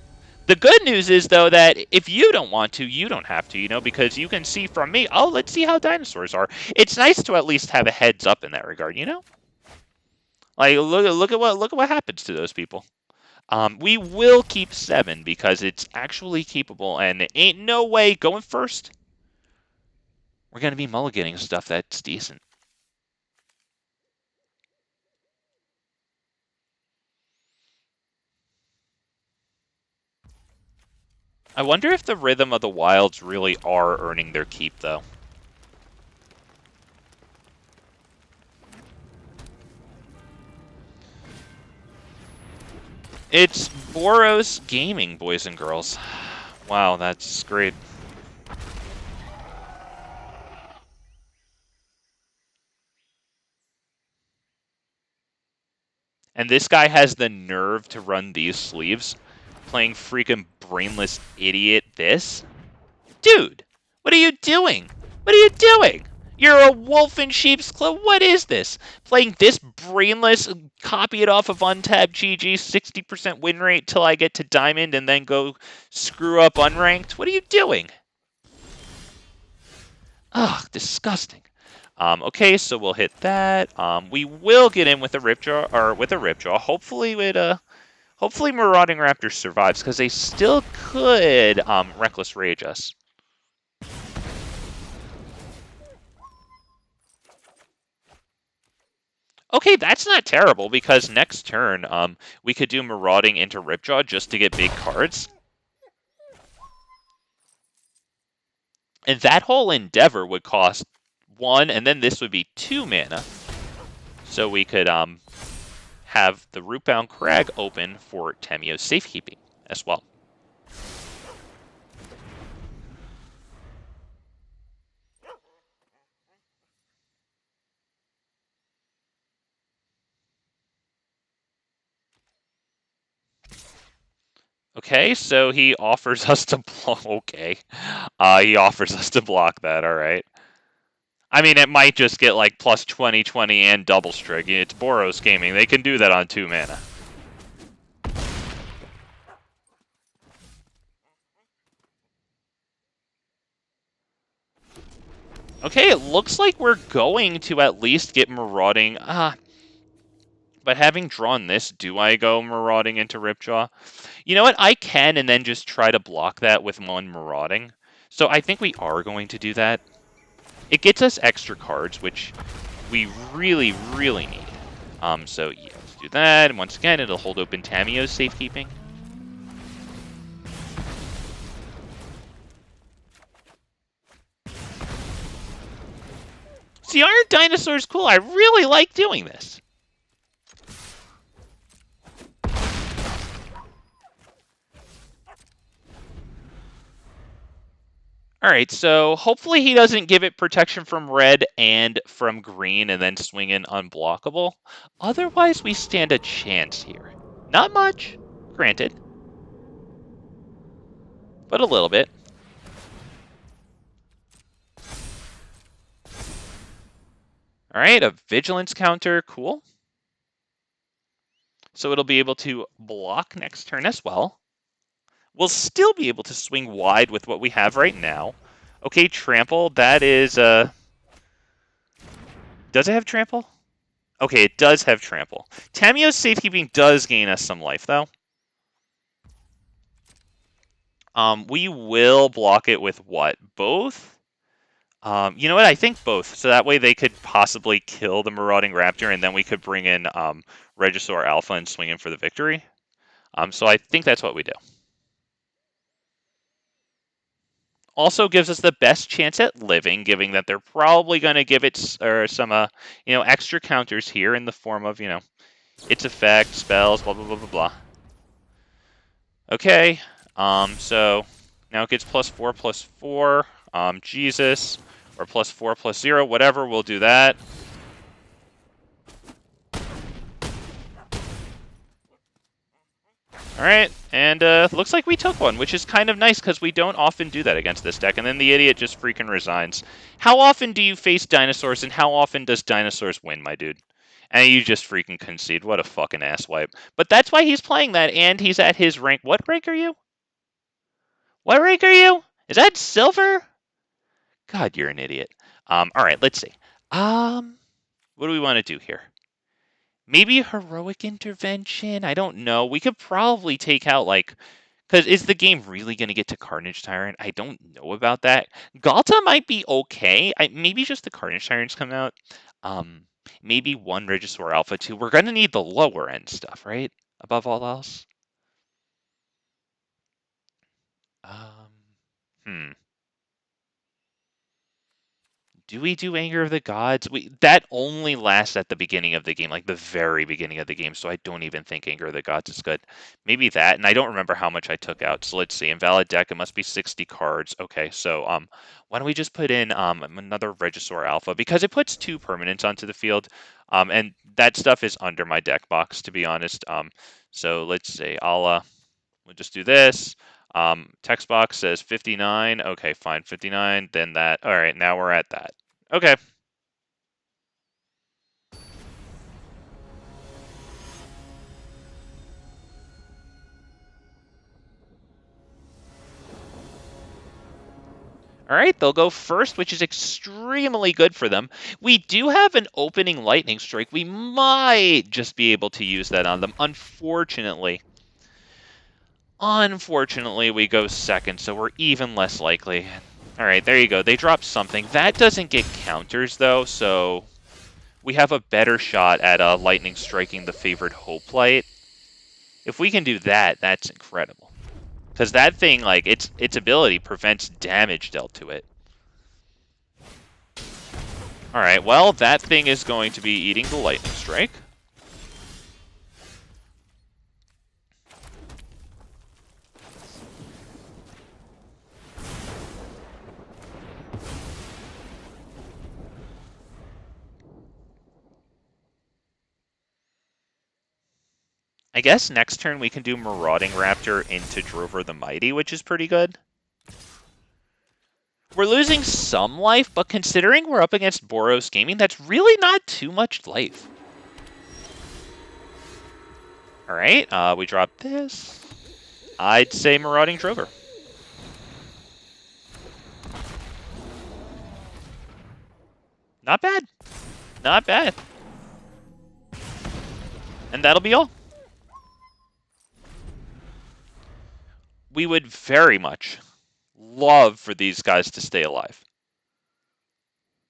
The good news is, though, that if you don't want to, you don't have to, you know, because you can see from me, oh, let's see how dinosaurs are. It's nice to at least have a heads up in that regard, you know? Like, look at what happens to those people. We will keep 7 because it's actually keepable, and ain't no way going first. We're going to be mulliganing stuff that's decent. I wonder if the Rhythm of the Wilds really are earning their keep, though. It's Boros Gaming, boys and girls. Wow, that's great. And this guy has the nerve to run these sleeves, playing freaking brainless idiot this? Dude, what are you doing? What are you doing? You're a wolf in sheep's clothing. What is this? Playing this brainless, copy it off of untapped GG, 60% win rate till I get to diamond and then go screw up unranked? What are you doing? Ugh, disgusting. Okay, so we'll hit that. We will get in with a Ripjaw, or with a Ripjaw. Hopefully Marauding Raptor survives, because they still could Reckless Rage us. Okay, that's not terrible, because next turn, we could do Marauding into Ripjaw just to get big cards. And that whole endeavor would cost 1, and then this would be 2 mana. So we could have the Rootbound Crag open for Tamiyo's safekeeping as well. Okay, so he offers us to block. Okay, he offers us to block that. All right. I mean, it might just get like plus 20, 20, and double strike. It's Boros Gaming. They can do that on 2 mana. Okay, it looks like we're going to at least get Marauding. But having drawn this, do I go Marauding into Ripjaw? You know what? I can, and then just try to block that with 1 Marauding. So I think we are going to do that. It gets us extra cards, which we really, really need. So yeah, let's do that. And once again, it'll hold open Tamiyo's safekeeping. See, Iron Dinosaur is cool. I really like doing this. All right, so hopefully he doesn't give it protection from red and from green and then swing in unblockable. Otherwise, we stand a chance here. Not much, granted, but a little bit. All right, a vigilance counter, cool. So it'll be able to block next turn as well. We'll still be able to swing wide with what we have right now. Okay, trample, that is... Does it have trample? Okay, it does have trample. Tamiyo's safekeeping does gain us some life, though. We will block it with what? Both? You know what? I think both. So that way they could possibly kill the Marauding Raptor, and then we could bring in Regisaur Alpha and swing in for the victory. So I think that's what we do. Also gives us the best chance at living, given that they're probably going to give it some extra counters here in the form of, its effect, spells, blah, blah, blah, blah, blah. Okay, so now it gets +4/+4, Jesus, or +4/+0, whatever, we'll do that. Alright, and looks like we took one, which is kind of nice because we don't often do that against this deck, and then the idiot just freaking resigns. How often do you face dinosaurs, and how often does dinosaurs win, my dude? And you just freaking concede. What a fucking asswipe. But that's why he's playing that, and he's at his rank. What rank are you? What rank are you? Is that silver? God, you're an idiot. Alright, let's see. What do we want to do here? Maybe heroic intervention? I don't know. We could probably take out, because is the game really going to get to Carnage Tyrant? I don't know about that. Ghalta might be okay. Maybe just the Carnage Tyrants come out. Maybe 1 Regisaur Alpha 2. We're going to need the lower end stuff, right? Above all else. Do we do Anger of the Gods? That only lasts at the beginning of the game, like the very beginning of the game, so I don't even think Anger of the Gods is good. Maybe that, and I don't remember how much I took out, so let's see. Invalid deck, it must be 60 cards. Okay, so why don't we just put in another Regisaur Alpha, because it puts 2 permanents onto the field, and that stuff is under my deck box, to be honest. So let's see, we'll just do this. Text box says 59. Okay, fine, 59. Then that. All right, now we're at that. Okay. All right, they'll go first, which is extremely good for them. We do have an opening lightning strike. We might just be able to use that on them. Unfortunately, we go second, so we're even less likely. All right, there you go. They dropped something. That doesn't get counters, though, so we have a better shot at lightning striking the favored Hoplite. If we can do that, that's incredible. Because that thing, like, its ability prevents damage dealt to it. Alright, well, that thing is going to be eating the lightning strike. I guess next turn we can do Marauding Raptor into Drover the Mighty, which is pretty good. We're losing some life, but considering we're up against Boros Gaming, that's really not too much life. Alright, we drop this. I'd say Marauding Drover. Not bad. Not bad. And that'll be all. We would very much love for these guys to stay alive.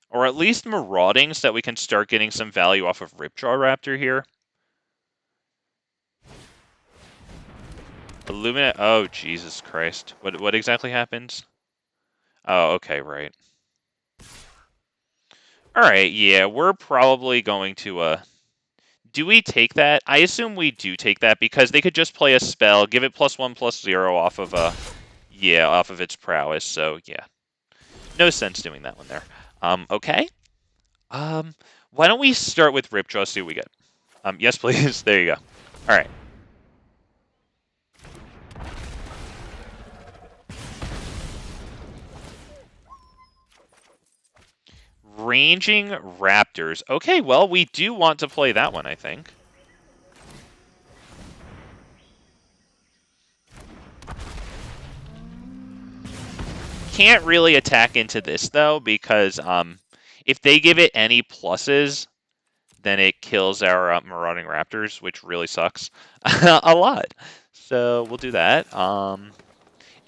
Or at least marauding so that we can start getting some value off of Ripjaw Raptor here. Illuminate. Oh, Jesus Christ. What exactly happens? Oh, okay, right. Alright, yeah, we're probably going to, do we take that? I assume we do take that because they could just play a spell, give it +1/+0 off of off of its prowess. So yeah, no sense doing that one there. Okay. Why don't we start with Ripjaw? See what we get. Yes, please. There you go. All right. Ranging Raptors. Okay, well, we do want to play that one, I think. Can't really attack into this, though, because if they give it any pluses, then it kills our Marauding Raptors, which really sucks a lot. So we'll do that.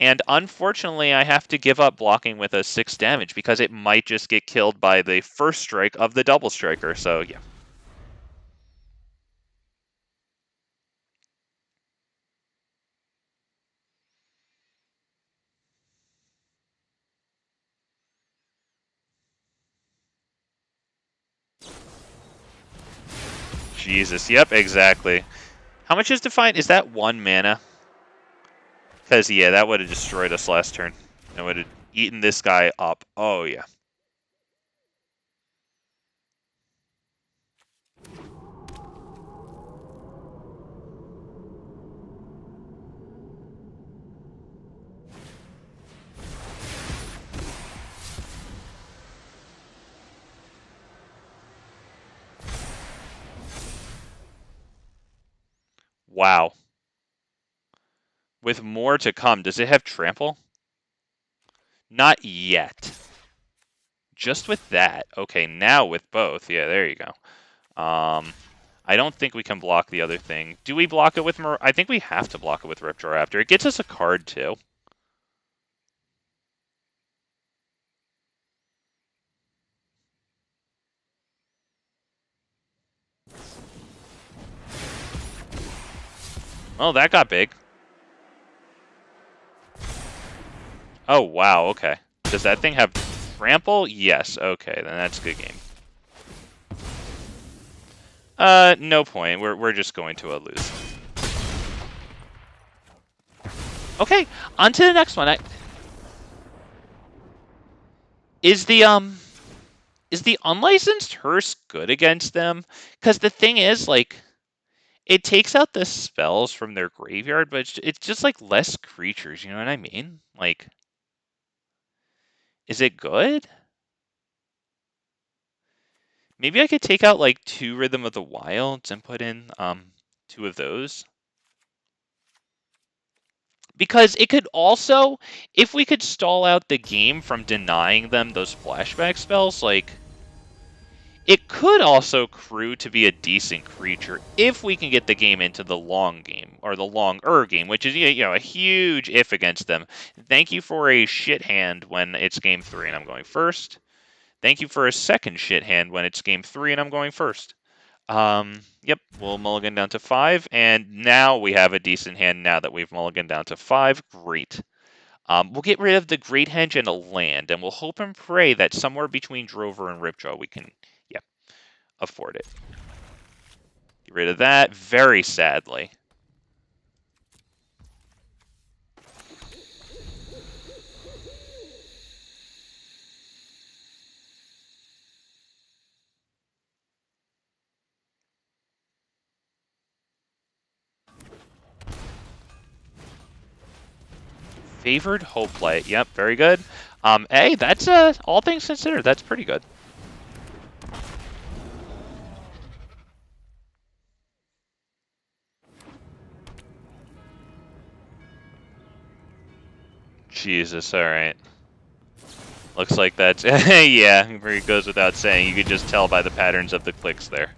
And unfortunately, I have to give up blocking with a 6 damage because it might just get killed by the first strike of the double striker. So yeah. Jesus, yep, exactly. How much is Defiant? Is that 1 mana? Because, yeah, that would have destroyed us last turn. It would have eaten this guy up. Oh, yeah. Wow. With more to come, does it have Trample? Not yet. Just with that. Okay, now with both. Yeah, there you go. I don't think we can block the other thing. Do we block it with I think we have to block it with Ripjaw Raptor. It gets us a card, too. Oh, that got big. Oh, wow, okay. Does that thing have... Trample? Yes. Okay, then that's a good game. No point. We're just going to lose. Okay, on to the next one. Is the unlicensed hearse good against them? Because the thing is, like, it takes out the spells from their graveyard, but it's just like less creatures. You know what I mean? Like, is it good? Maybe I could take out like 2 Rhythm of the Wilds and put in 2 of those. Because it could also, if we could stall out the game from denying them those flashback spells, like, it could also accrue to be a decent creature if we can get the game into the long game, or the longer game, which is, you know, a huge if against them. Thank you for a shit hand when it's game 3 and I'm going first. Thank you for a second shit hand when it's game 3 and I'm going first. Yep, we'll mulligan down to 5, and now we have a decent hand now that we've mulliganed down to 5. Great. We'll get rid of the Great Henge and a land, and we'll hope and pray that somewhere between Drover and Ripjaw we can, yeah, afford it. Get rid of that, very sadly. Favored Hoplite. Yep, very good. Hey, that's all things considered, that's pretty good. Jesus, all right. Looks like that's yeah. It goes without saying. You could just tell by the patterns of the clicks there.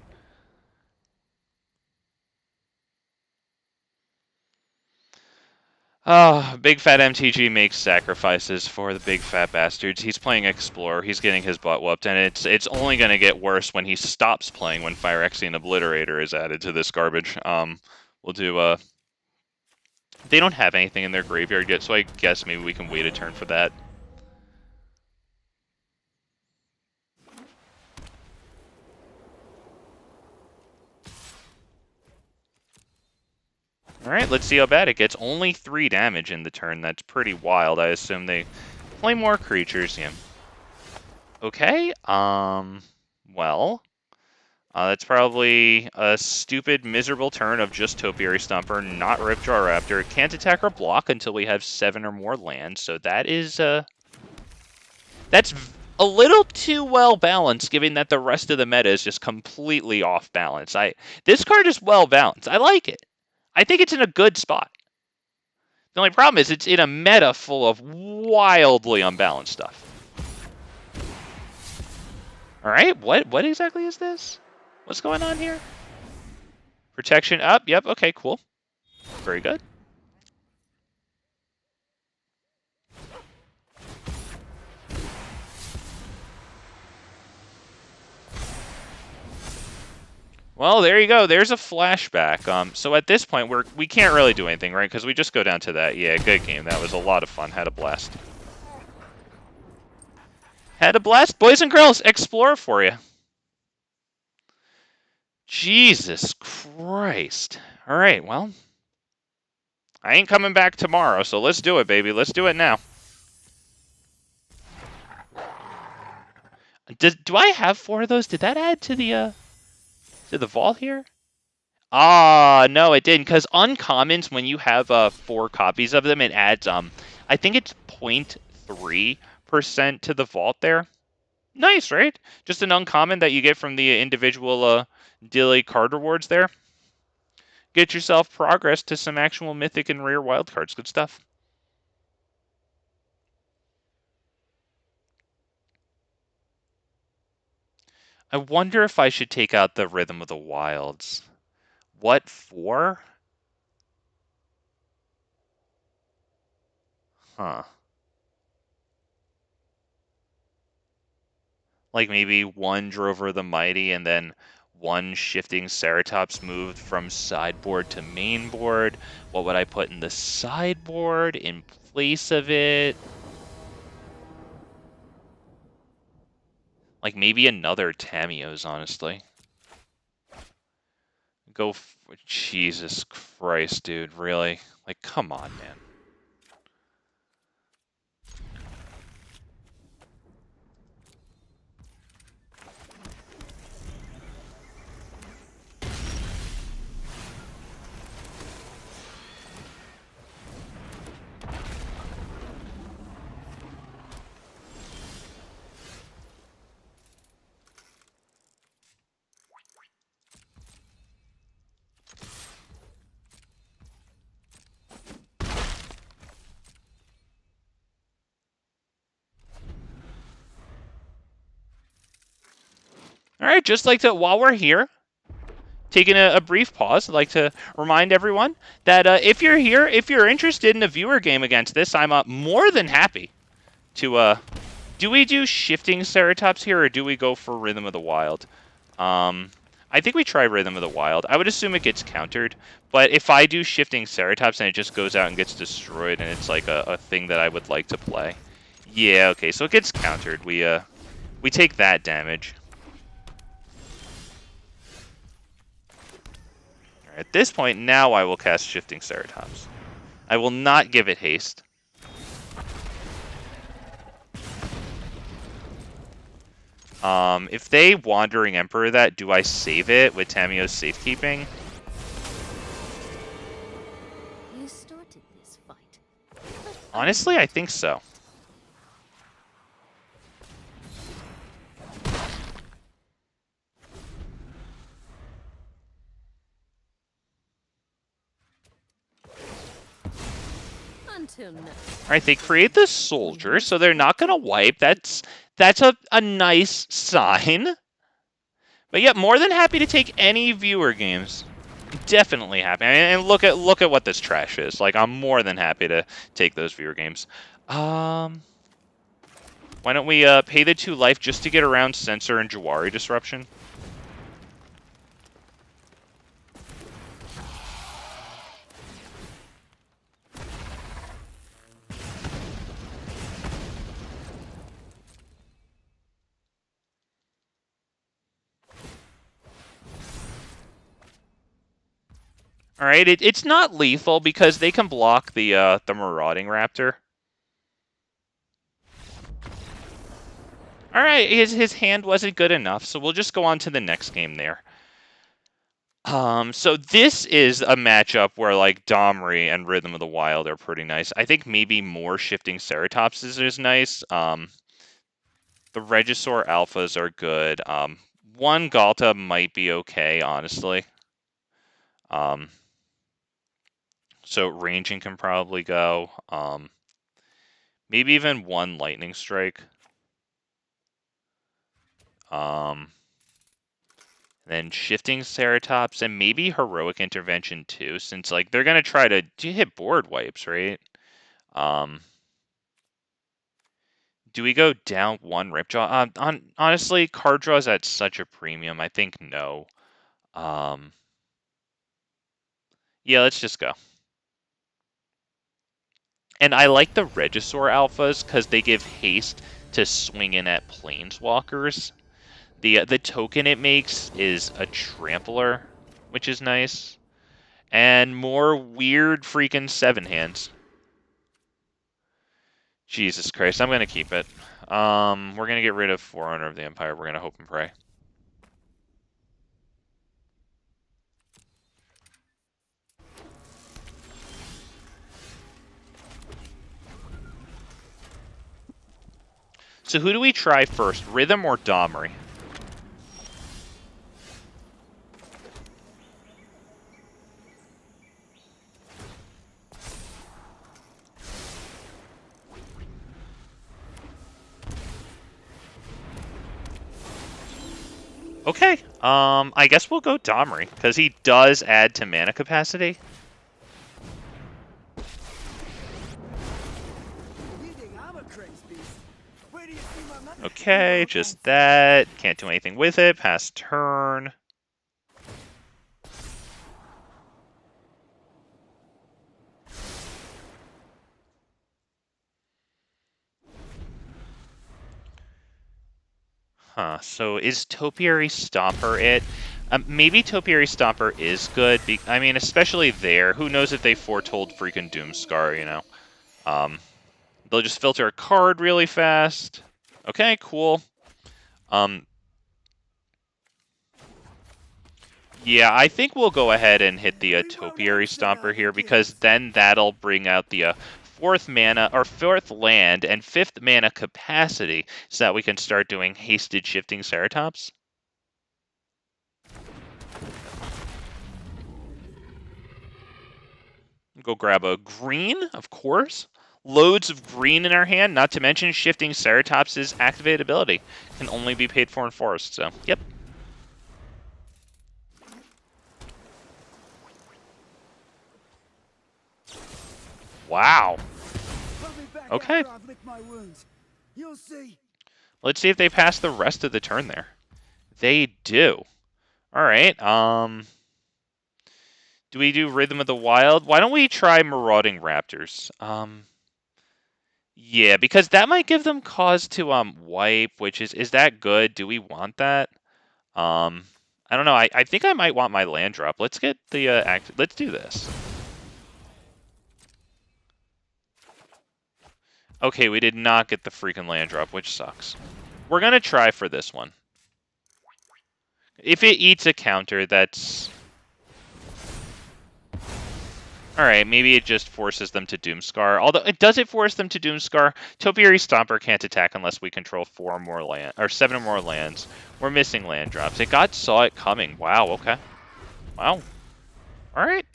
Oh, big fat MTG makes sacrifices for the big fat bastards. He's playing Explorer. He's getting his butt whooped, and it's only going to get worse when he stops playing when Phyrexian Obliterator is added to this garbage. We'll do they don't have anything in their graveyard yet, so I guess maybe we can wait a turn for that. Alright, let's see how bad it gets. Only 3 damage in the turn. That's pretty wild. I assume they play more creatures. Yeah. Okay, well, that's probably a stupid, miserable turn of just Topiary Stomper, not Ripjaw Raptor. It can't attack or block until we have 7 or more lands, so that is, that's a little too well balanced, given that the rest of the meta is just completely off balance. This card is well balanced. I like it. I think it's in a good spot. The only problem is it's in a meta full of wildly unbalanced stuff. All right, what exactly is this? What's going on here? Protection up. Yep. Okay. Cool. Very good. Well, there you go. There's a flashback. So at this point, we can't really do anything, right? Because we just go down to that. Yeah, good game. That was a lot of fun. Had a blast. Had a blast. Boys and girls, Explorer for you. Jesus Christ. All right, well, I ain't coming back tomorrow, so let's do it, baby. Let's do it now. Do I have 4 of those? Did that add to the vault here? Ah, no, it didn't, because uncommons, when you have 4 copies of them, it adds, I think it's 0.3% to the vault there. Nice, right? Just an uncommon that you get from the individual daily card rewards there. Get yourself progress to some actual mythic and rare wildcards. Good stuff. I wonder if I should take out the Rhythm of the Wilds. What for? Huh. Like maybe 1 Drover the Mighty and then 1 Shifting Ceratops moved from sideboard to mainboard. What would I put in the sideboard in place of it? Like, maybe another Tamiyo's, honestly. Jesus Christ, dude, really? Like, come on, man. All right, just like to, while we're here, taking a brief pause, I'd like to remind everyone that if you're here, if you're interested in a viewer game against this, I'm more than happy to... do we do Shifting Ceratops here, or do we go for Rhythm of the Wild? I think we try Rhythm of the Wild. I would assume it gets countered, but if I do Shifting Ceratops and it just goes out and gets destroyed, and it's like a thing that I would like to play. Yeah, okay, so it gets countered. We take that damage. All right, at this point, now I will cast Shifting Ceratops. I will not give it haste. If they Wandering Emperor that, do I save it with Tamiyo's safekeeping? You started this fight. Honestly, I think so. Until now. Alright, they create the soldier, so they're not going to wipe. That's a nice sign. But yeah, more than happy to take any viewer games. Definitely happy. I mean, and look at what this trash is. Like, I'm more than happy to take those viewer games. Why don't we pay the 2 life just to get around Censor and Jawari Disruption? All right, it's not lethal because they can block the Marauding Raptor. All right, his hand wasn't good enough, so we'll just go on to the next game there. So this is a matchup where like Domri and Rhythm of the Wild are pretty nice. I think maybe more Shifting Ceratops is nice. The Regisaur Alphas are good. One Ghalta might be okay, honestly. So Ranging can probably go. Maybe even one Lightning Strike. Then Shifting Ceratops and maybe Heroic Intervention too, since like they're gonna try to hit board wipes, right? Do we go down 1 Ripjaw? Honestly, card draws at such a premium. I think no. Yeah, let's just go. And I like the Regisaur Alphas because they give haste to swing in at Planeswalkers. The token it makes is a Trampler, which is nice. And more weird freaking 7 hands. Jesus Christ, I'm going to keep it. We're going to get rid of Forerunner of the Empire. We're going to hope and pray. So who do we try first, Rhythm or Domri? Okay, I guess we'll go Domri, because he does add to mana capacity. Okay, just that. Can't do anything with it. Pass turn. So is Topiary Stomper it? Maybe Topiary Stomper is good. I mean, especially there. Who knows if they foretold freaking Doomscar, you know? They'll just filter a card really fast. Okay, cool. Yeah, I think we'll go ahead and hit the Topiary Stomper here, because then that'll bring out the fourth land and fifth mana capacity, so that we can start doing hasted Shifting Ceratops. Go grab a green, of course. Loads of green in our hand, not to mention Shifting Ceratops' activated ability. Can only be paid for in forest, so yep. Wow. Okay. Let's see if they pass the rest of the turn there. They do. All right. Do we do Rhythm of the Wild? Why don't we try Marauding Raptors? Yeah, because that might give them cause to wipe, which is that good? Do we want that? I don't know. I think I might want my land drop. Let's get the let's do this. Okay, we did not get the freaking land drop, which sucks. We're gonna try for this one. If it eats a counter, that's... Alright, maybe it just forces them to Doomscar. Although, does it force them to Doomscar? Topiary Stomper can't attack unless we control 4 more land, or 7 or more lands. We're missing land drops. It saw it coming. Wow, okay. Wow. Alright.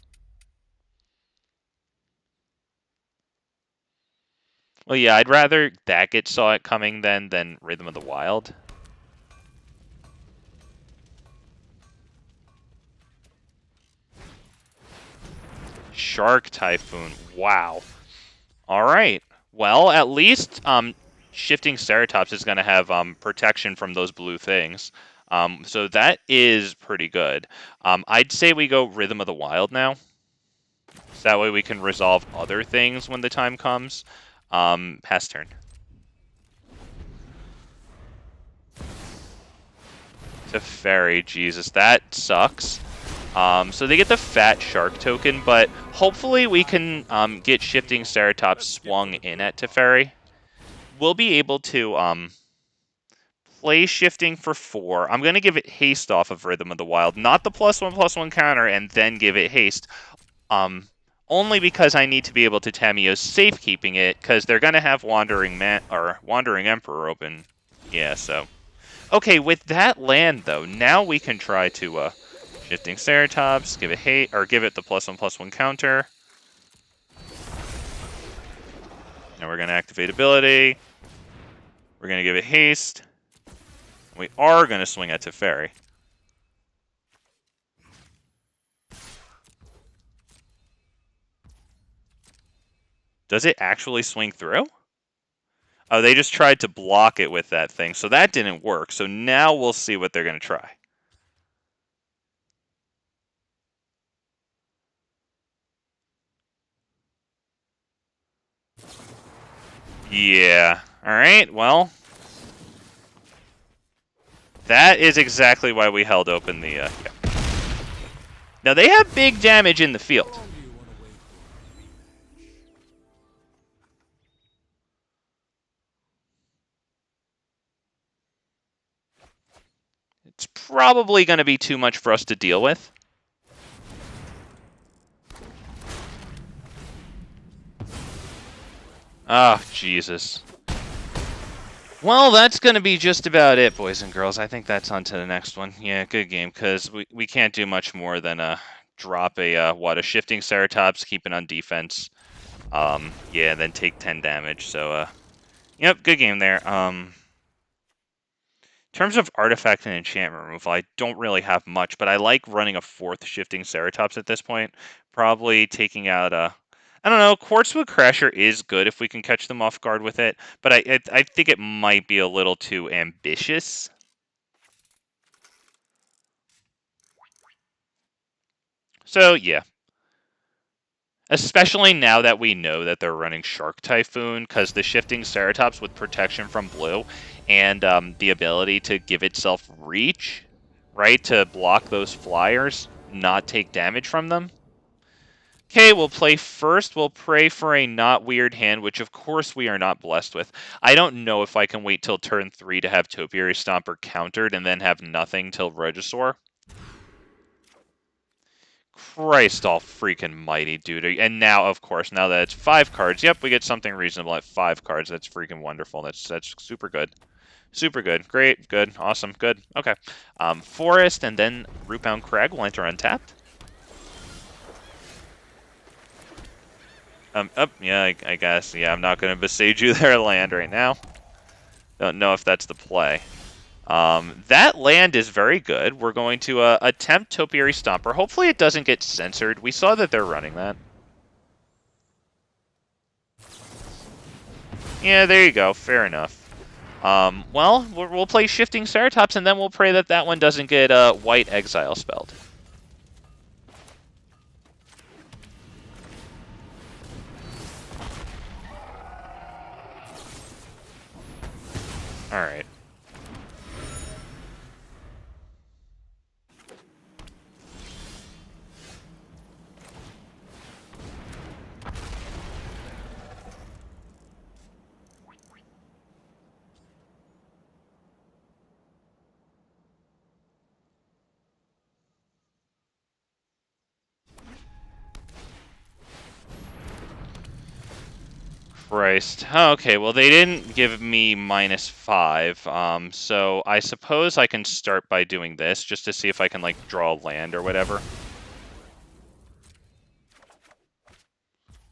Well, yeah, I'd rather that saw it coming than Rhythm of the Wild. Shark Typhoon. Wow. All right. Well, at least Shifting Ceratops is going to have protection from those blue things. So that is pretty good. I'd say we go Rhythm of the Wild now. So that way we can resolve other things when the time comes. Pass turn. Teferi, Jesus, that sucks. So they get the fat shark token, but hopefully we can get Shifting Ceratops swung in at Teferi. We'll be able to play Shifting for 4. I'm going to give it haste off of Rhythm of the Wild, not the +1/+1 counter, and then give it haste. Only because I need to be able to Tamiyo's safekeeping it, because they're going to have Wandering Emperor open. Yeah, so. Okay, with that land, though, now we can try to... Shifting Ceratops, give it the +1/+1 counter. Now we're going to activate ability. We're going to give it haste. We are going to swing at Teferi. Does it actually swing through? Oh, they just tried to block it with that thing, so that didn't work. So now we'll see what they're going to try. Yeah. All right, well. That is exactly why we held open the... Yeah. Now, they have big damage in the field. It's probably going to be too much for us to deal with. Oh, Jesus. Well, that's going to be just about it, boys and girls. I think that's on to the next one. Yeah, good game, because we can't do much more than drop a Shifting Ceratops, keep it on defense. Yeah, then take 10 damage. So, yep, good game there. In terms of artifact and enchantment removal, I don't really have much, but I like running a 4th Shifting Ceratops at this point. Probably taking out I don't know, Quartzwood Crasher is good if we can catch them off guard with it, but I think it might be a little too ambitious. So, yeah. Especially now that we know that they're running Shark Typhoon, because the Shifting Ceratops with protection from blue and the ability to give itself reach, right, to block those flyers, not take damage from them. Okay, we'll play first. We'll pray for a not weird hand, which of course we are not blessed with. I don't know if I can wait till turn 3 to have Topiary Stomper countered and then have nothing till Regisaur. Christ all freaking mighty, dude. And now, of course, now that it's 5 cards, yep, we get something reasonable at 5 cards. That's freaking wonderful. That's super good. Super good. Great. Good. Awesome. Good. Okay. Forest and then Rootbound Crag will enter untapped. Yeah, I guess. Yeah, I'm not going to Boseiju their land right now. Don't know if that's the play. That land is very good. We're going to attempt Topiary Stomper. Hopefully it doesn't get censored. We saw that they're running that. Yeah, there you go. Fair enough. Well, we'll play Shifting Ceratops, and then we'll pray that that one doesn't get white exile spelled. All right. Christ. Okay, well, they didn't give me -5, so I suppose I can start by doing this, just to see if I can, like, draw a land or whatever.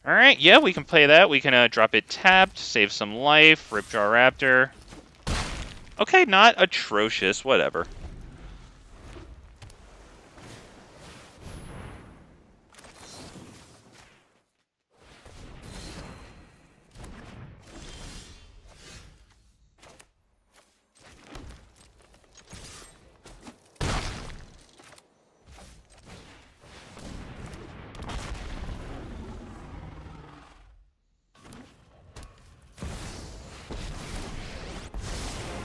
Alright, yeah, we can play that. We can drop it tapped, save some life, Ripjaw Raptor. Okay, not atrocious, whatever.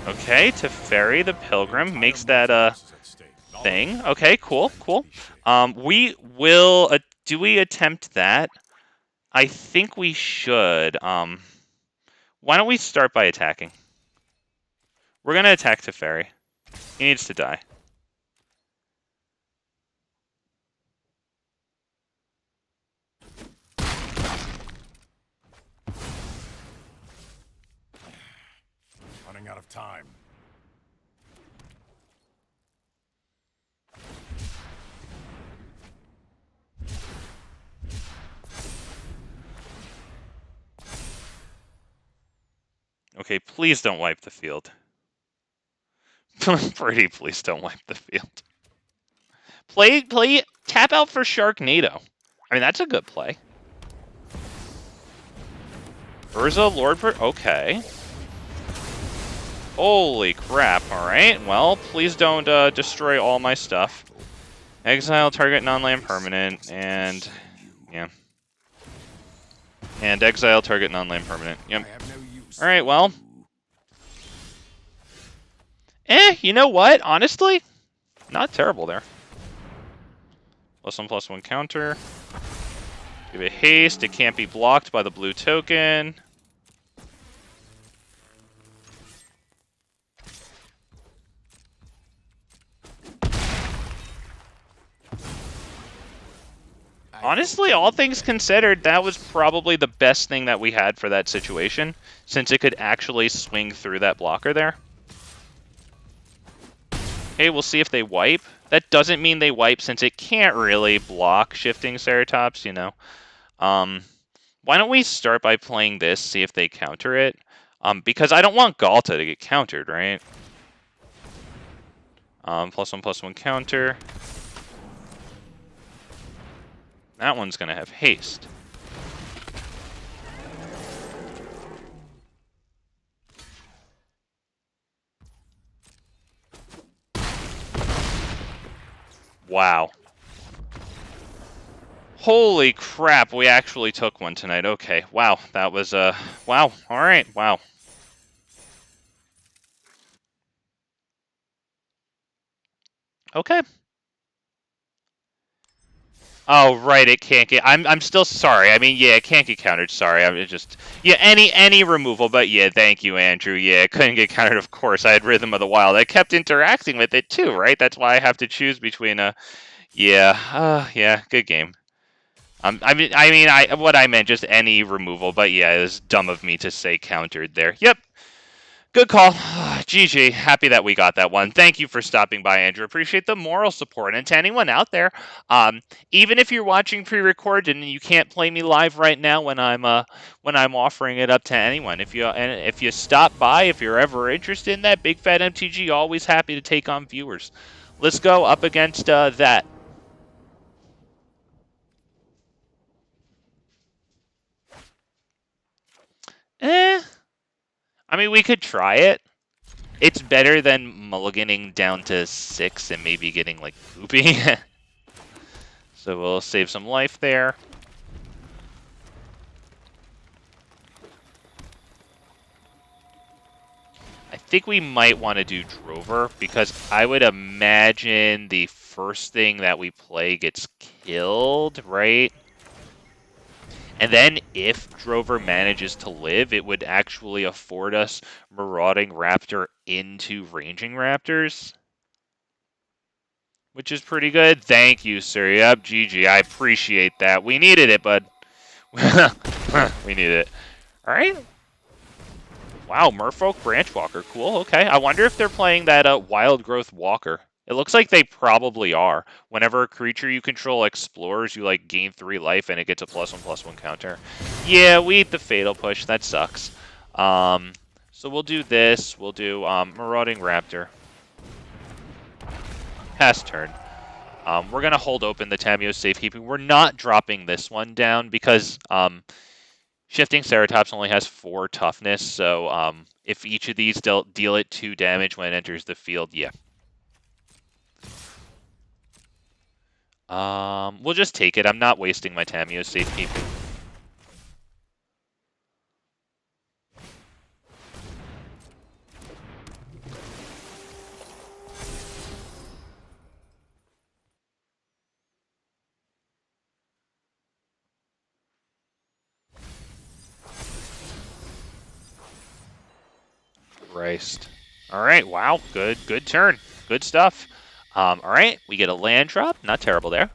Okay, Teferi the Pilgrim makes that thing. Okay, cool, cool. We will do we attempt that? I think we should. Why don't we start by attacking? We're gonna attack Teferi. He needs to die. Running out of time. Okay, please don't wipe the field. Pretty please don't wipe the field. Play, tap out for Sharknado. I mean, that's a good play. Urza, Lord, okay. Holy crap, alright. Well, please don't destroy all my stuff. Exile, target non-land permanent, and... yeah. And exile, target non-land permanent. Yep. Alright, well. You know what? Honestly, not terrible there. +1/+1 counter. Give it haste. It can't be blocked by the blue token. Honestly, all things considered, that was probably the best thing that we had for that situation, since it could actually swing through that blocker there. Okay, we'll see if they wipe. That doesn't mean they wipe, since it can't really block Shifting Ceratops, you know. Why don't we start by playing this, see if they counter it? Because I don't want Ghalta to get countered, right? +1/+1 counter. That one's going to have haste. Wow. Holy crap, we actually took one tonight. Okay, wow, that was, wow, alright, wow. Okay. Oh, right, it can't get... I'm still sorry. I mean, yeah, it can't get countered. Sorry, I'm just... Yeah, any removal, but yeah, thank you, Andrew. Yeah, it couldn't get countered, of course. I had Rhythm of the Wild. I kept interacting with it, too, right? That's why I have to choose between, yeah, good game. What I meant, just any removal, but yeah, it was dumb of me to say countered there. Yep. Good call. GG. Happy that we got that one. Thank you for stopping by, Andrew. Appreciate the moral support. And to anyone out there, even if you're watching pre-recorded and you can't play me live right now when I'm offering it up to anyone, if you stop by, if you're ever interested in that, Big Fat MTG, always happy to take on viewers. Let's go up against that. I mean, we could try it. It's better than mulliganing down to 6 and maybe getting, like, poopy. So we'll save some life there. I think we might want to do Drover, because I would imagine the first thing that we play gets killed, right? And then if Drover manages to live, it would actually afford us Marauding Raptor into Ranging Raptors, which is pretty good. Thank you, sir. Yep, GG. I appreciate that. We needed it, bud. We needed it. All right. Wow, Merfolk Branchwalker. Cool, okay. I wonder if they're playing that Wild Growth Walker. It looks like they probably are. Whenever a creature you control explores, you like gain 3 life and it gets a +1/+1 counter. Yeah, we eat the Fatal Push. That sucks. So we'll do this. We'll do Marauding Raptor. Pass turn. We're going to hold open the Tamiyo Safekeeping. We're not dropping this one down because Shifting Ceratops only has 4 toughness, so if each of these deal it 2 damage when it enters the field, yeah. We'll just take it. I'm not wasting my Tamiyo Safekeeping. Christ. Alright, wow. Good turn. Good stuff. Alright, we get a land drop. Not terrible there.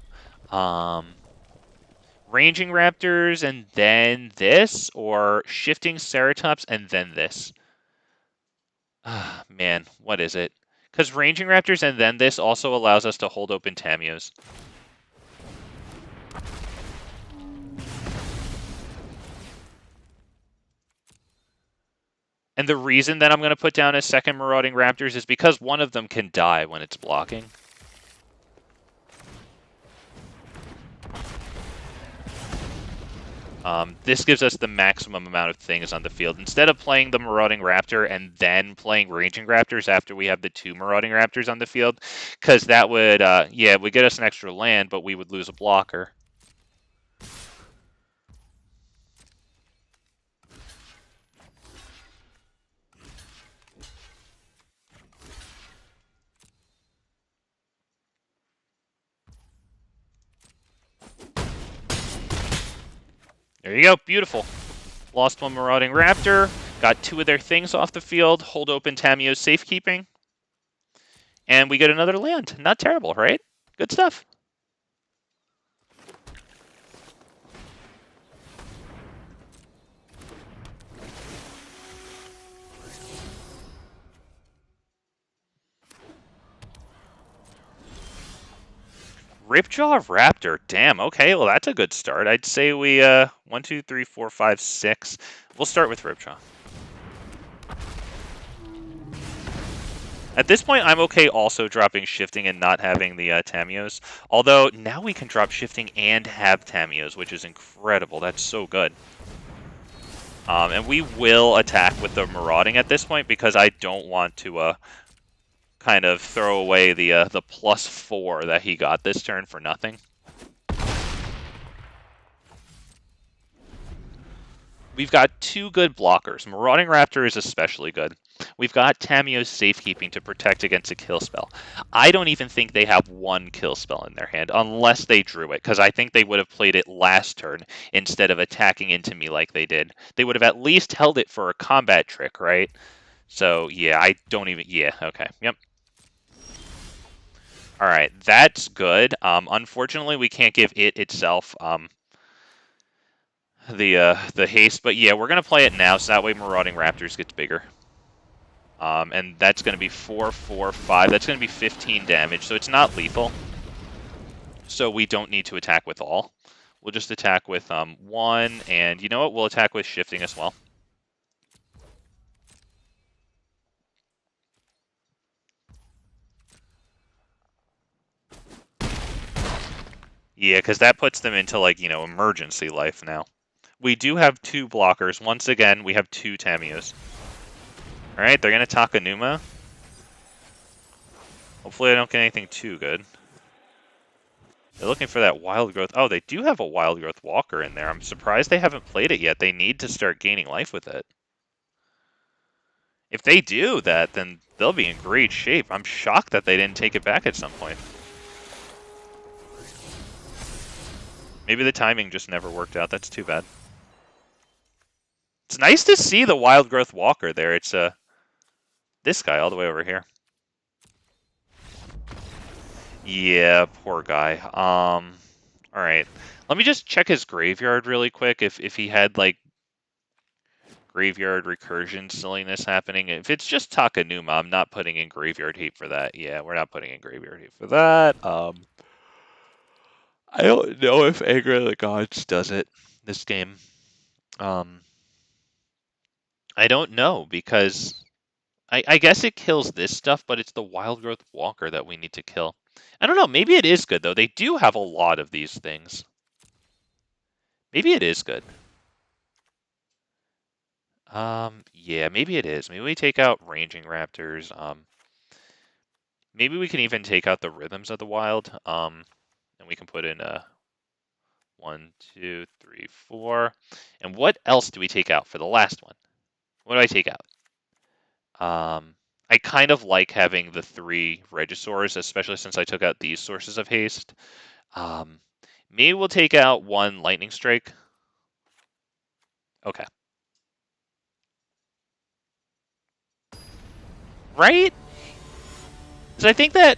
Ranging Raptors and then this, or Shifting Ceratops and then this. Man, what is it? Because Ranging Raptors and then this also allows us to hold open Tamiyos. And the reason that I'm going to put down a second Marauding Raptors is because one of them can die when it's blocking. This gives us the maximum amount of things on the field. Instead of playing the Marauding Raptor and then playing Ranging Raptors after we have the 2 Marauding Raptors on the field, because that would, yeah, it would get us an extra land, but we would lose a blocker. There you go, beautiful. Lost 1 Marauding Raptor, got 2 of their things off the field, hold open Tamiyo's Safekeeping, and we get another land. Not terrible, right? Good stuff. Ripjaw Raptor. Damn, okay, well that's a good start. I'd say we 1, 2, 3, 4, 5, 6. We'll start with Ripjaw. At this point, I'm okay also dropping Shifting and not having the Tamiyos. Although, now we can drop Shifting and have Tamiyos, which is incredible. That's so good. And we will attack with the Marauding at this point because I don't want to kind of throw away the +4 that he got this turn for nothing. We've got two good blockers. Marauding Raptor is especially good. We've got Tamiyo's Safekeeping to protect against a kill spell. I don't even think they have one kill spell in their hand, unless they drew it, because I think they would have played it last turn instead of attacking into me like they did. They would have at least held it for a combat trick, right? So, yeah, I don't even... Yeah, okay, yep. Alright, that's good. Unfortunately, we can't give it itself the haste, but yeah, we're gonna play it now, so that way Marauding Raptors gets bigger. And that's gonna be 4, 4, 5. That's gonna be 15 damage, so it's not lethal. So we don't need to attack with all. We'll just attack with 1, and you know what? We'll attack with shifting as well. Yeah, because that puts them into, like, you know, emergency life now. We do have 2 blockers. Once again, we have 2 Tamiyos. Alright, they're going to Takanuma. Hopefully I don't get anything too good. They're looking for that wild growth. Oh, they do have a wild growth walker in there. I'm surprised they haven't played it yet. They need to start gaining life with it. If they do that, then they'll be in great shape. I'm shocked that they didn't take it back at some point. Maybe the timing just never worked out. That's too bad. It's nice to see the wild growth walker there. It's this guy all the way over here. Yeah, poor guy. Alright. Let me just check his graveyard really quick if he had, like, graveyard recursion silliness happening. If it's just Takanuma, I'm not putting in graveyard heat for that. Yeah, we're not putting in graveyard heat for that. I don't know if Anger of the Gods does it this game. I don't know, because I guess it kills this stuff, but it's the wild growth walker that we need to kill. I don't know, maybe it is good, though. They do have a lot of these things. Maybe it is good. Yeah, maybe it is. Maybe we take out Ranging Raptors. Maybe we can even take out the Rhythms of the Wild. And we can put in 1, 2, 3, 4. And what else do we take out for the last one? What do I take out? I kind of like having the 3 Regisaurs, especially since I took out these sources of haste. Maybe we'll take out 1 Lightning Strike. Okay. Right? Because I think that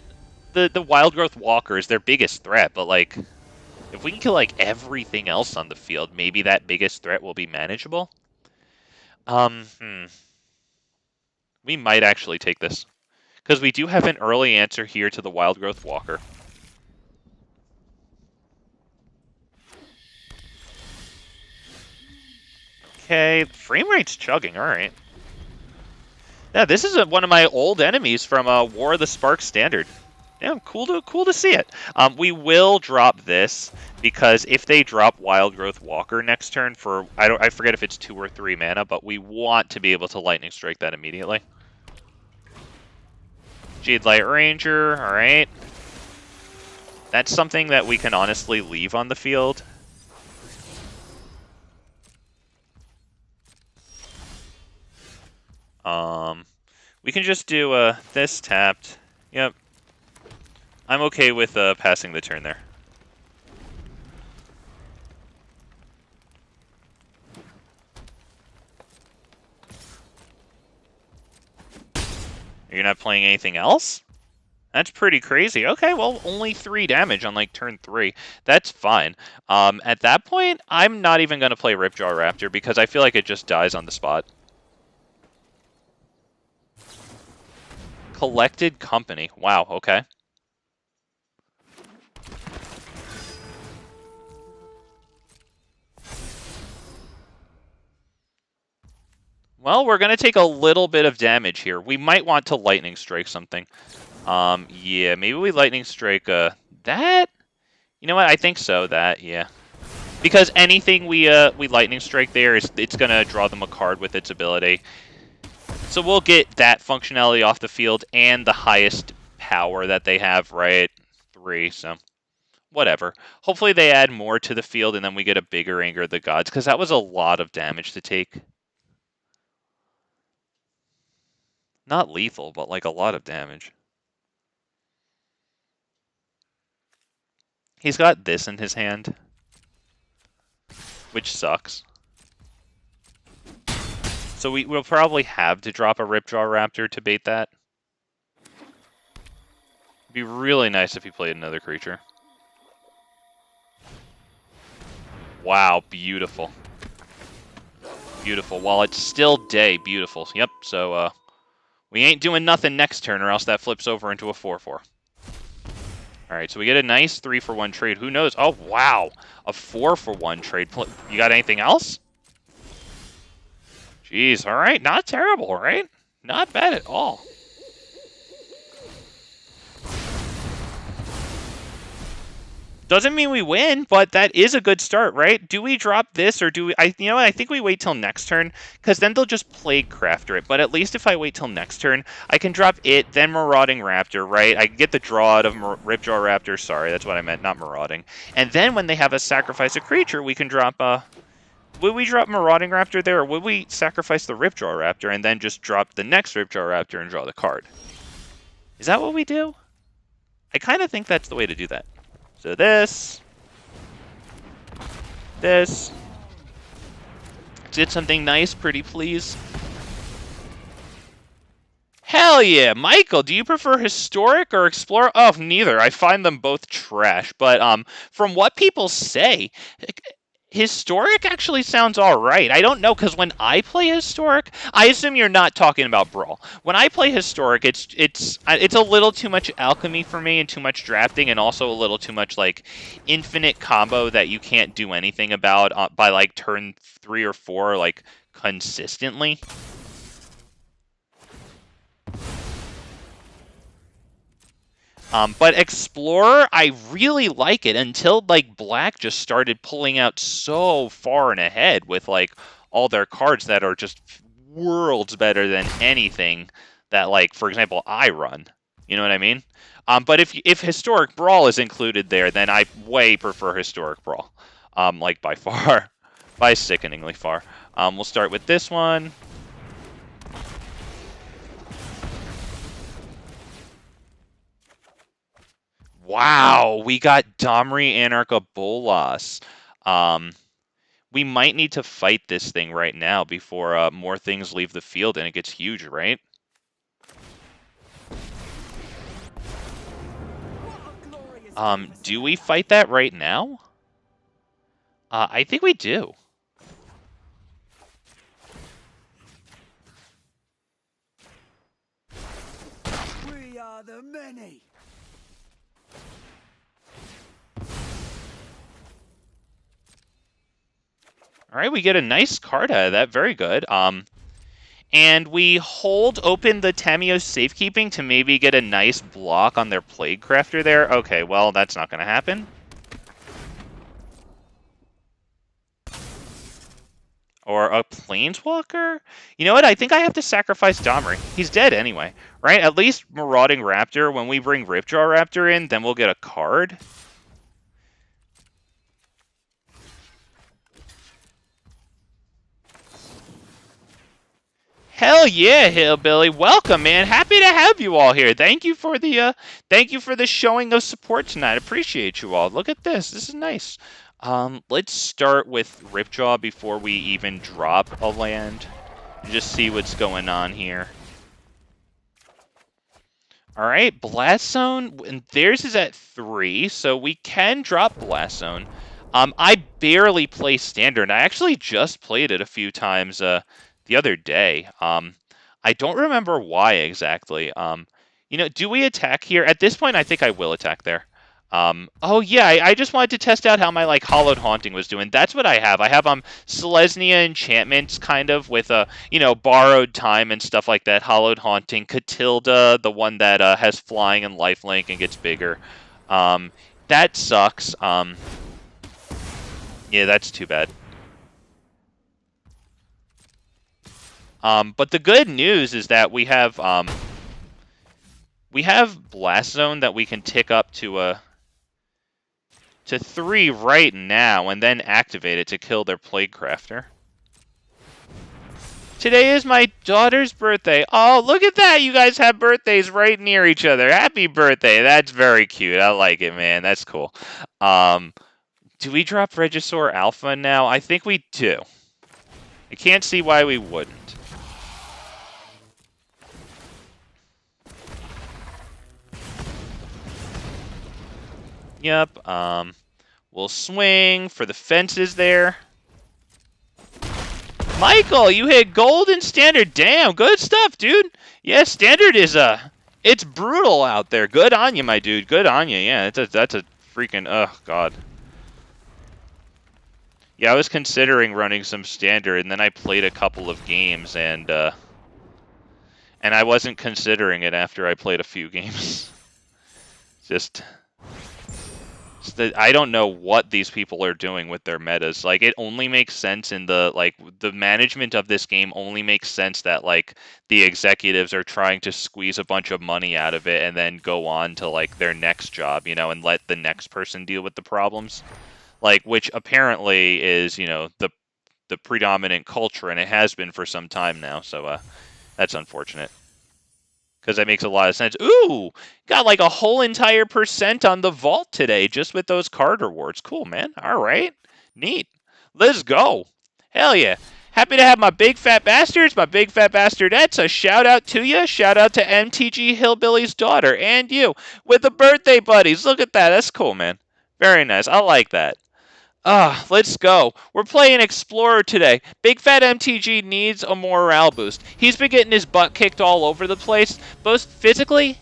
the Wild Growth Walker is their biggest threat, but, like, if we can kill, like, everything else on the field, maybe that biggest threat will be manageable. We might actually take this. Because we do have an early answer here to the Wild Growth Walker. Okay, frame rate's chugging, alright. Yeah, this is one of my old enemies from War of the Sparks Standard. Yeah, cool to see it. We will drop this, because if they drop Wild Growth Walker next turn for, I forget if it's 2 or 3 mana, but we want to be able to Lightning Strike that immediately. Jade Light Ranger, alright. That's something that we can honestly leave on the field. We can just do this tapped. Yep. I'm okay with passing the turn there. You're not playing anything else? That's pretty crazy. Okay, well, only 3 damage on, like, turn 3. That's fine. At that point, I'm not even going to play Ripjaw Raptor, because I feel like it just dies on the spot. Collected Company. Wow, okay. Well, we're going to take a little bit of damage here. We might want to Lightning Strike something. Yeah, maybe we Lightning Strike that? You know what? I think so, that, yeah. Because anything we Lightning Strike there, it's going to draw them a card with its ability. So we'll get that functionality off the field and the highest power that they have, right? 3, so whatever. Hopefully they add more to the field and then we get a bigger Anger of the Gods, because that was a lot of damage to take. Not lethal, but like a lot of damage. He's got this in his hand, which sucks. So we'll probably have to drop a Ripjaw Raptor to bait that. It'd be really nice if he played another creature. Wow, beautiful. Beautiful. While it's still day, beautiful. Yep, so we ain't doing nothing next turn or else that flips over into a 4/4. Alright, so we get a nice 3-for-1 trade. Who knows? Oh, wow. A 4-for-1 trade. You got anything else? Jeez, alright. Not terrible, right? Not bad at all. Doesn't mean we win, but that is a good start, right? Do we drop this or do we... you know what? I think we wait till next turn, because then they'll just Plague Crafter it. But at least if I wait till next turn, I can drop it, then Marauding Raptor, right? I can get the draw out of Ripjaw Raptor. Sorry, that's what I meant, not Marauding. And then when they have us sacrifice a creature, we can drop... would we drop Marauding Raptor there, or would we sacrifice the Ripjaw Raptor and then just drop the next Ripjaw Raptor and draw the card? Is that what we do? I kind of think that's the way to do that. So this. Did something nice, pretty please. Hell yeah, Michael, do you prefer Historic or Explorer? Oh, neither. I find them both trash. But from what people say, Historic actually sounds all right. I don't know, because when I play Historic, I assume you're not talking about Brawl. When I play Historic, it's a little too much alchemy for me and too much drafting, and also a little too much like infinite combo that you can't do anything about by like turn 3 or 4 like consistently. But Explorer, I really like it until like Black just started pulling out so far and ahead with like all their cards that are just worlds better than anything that, like, for example, I run. You know what I mean? But if Historic Brawl is included there, then I way prefer Historic Brawl. Like by far, by sickeningly far. We'll start with this one. Wow, we got Domri Anarcha Bolas. We might need to fight this thing right now before more things leave the field and it gets huge, right? Do we fight that right now? I think we do. We are the many. All right, we get a nice card out of that. Very good. And we hold open the Tamiyo's Safekeeping to maybe get a nice block on their Plague Crafter there. Okay, well, that's not going to happen. Or a Planeswalker? You know what? I think I have to sacrifice Domri. He's dead anyway, right? At least Marauding Raptor, when we bring Ripjaw Raptor in, then we'll get a card. Hell yeah, Hillbilly! Welcome, man. Happy to have you all here. Thank you for the showing of support tonight. Appreciate you all. Look at this. This is nice. Let's start with Ripjaw before we even drop a land. And just see what's going on here. All right, Blast Zone. And theirs is at 3, so we can drop Blast Zone. I barely play Standard. I actually just played it a few times. The other day. I don't remember why exactly. You know, do we attack here? At this point, I think I will attack there. Oh yeah, I just wanted to test out how my like Hallowed Haunting was doing. That's what I have. I have Selesnya enchantments kind of with you know, Borrowed Time and stuff like that. Hallowed Haunting, Catilda, the one that has flying and lifelink and gets bigger. That sucks. Yeah, that's too bad. But the good news is that we have Blast Zone that we can tick up to a to 3 right now and then activate it to kill their Plague Crafter. Today is my daughter's birthday. Oh, look at that. You guys have birthdays right near each other. Happy birthday. That's very cute. I like it, man. That's cool. Do we drop Regisaur Alpha now? I think we do. I can't see why we wouldn't. Yep. We'll swing for the fences there. Michael, you hit gold in standard. Damn, good stuff, dude. Yeah, standard is it's brutal out there. Good on you, my dude. Good on you. Yeah, that's a freaking god. Yeah, I was considering running some standard, and then I played a couple of games, and I wasn't considering it after I played a few games. Just I don't know what these people are doing with their metas. Like, it only makes sense in the management of this game only makes sense that, like, the executives are trying to squeeze a bunch of money out of it and then go on to, like, their next job, you know, and let the next person deal with the problems. Like, which apparently is, you know, the predominant culture, and it has been for some time now, so, that's unfortunate. Because that makes a lot of sense. Ooh! Got like a whole entire % on the vault today just with those card rewards. Cool, man. All right. Neat. Let's go. Hell yeah. Happy to have my big fat bastards, my big fat bastardettes. A shout out to you. Shout out to MTG Hillbilly's daughter and you with the birthday buddies. Look at that. That's cool, man. Very nice. I like that. Let's go. We're playing Explorer today. Big Fat MTG needs a morale boost. He's been getting his butt kicked all over the place, both physically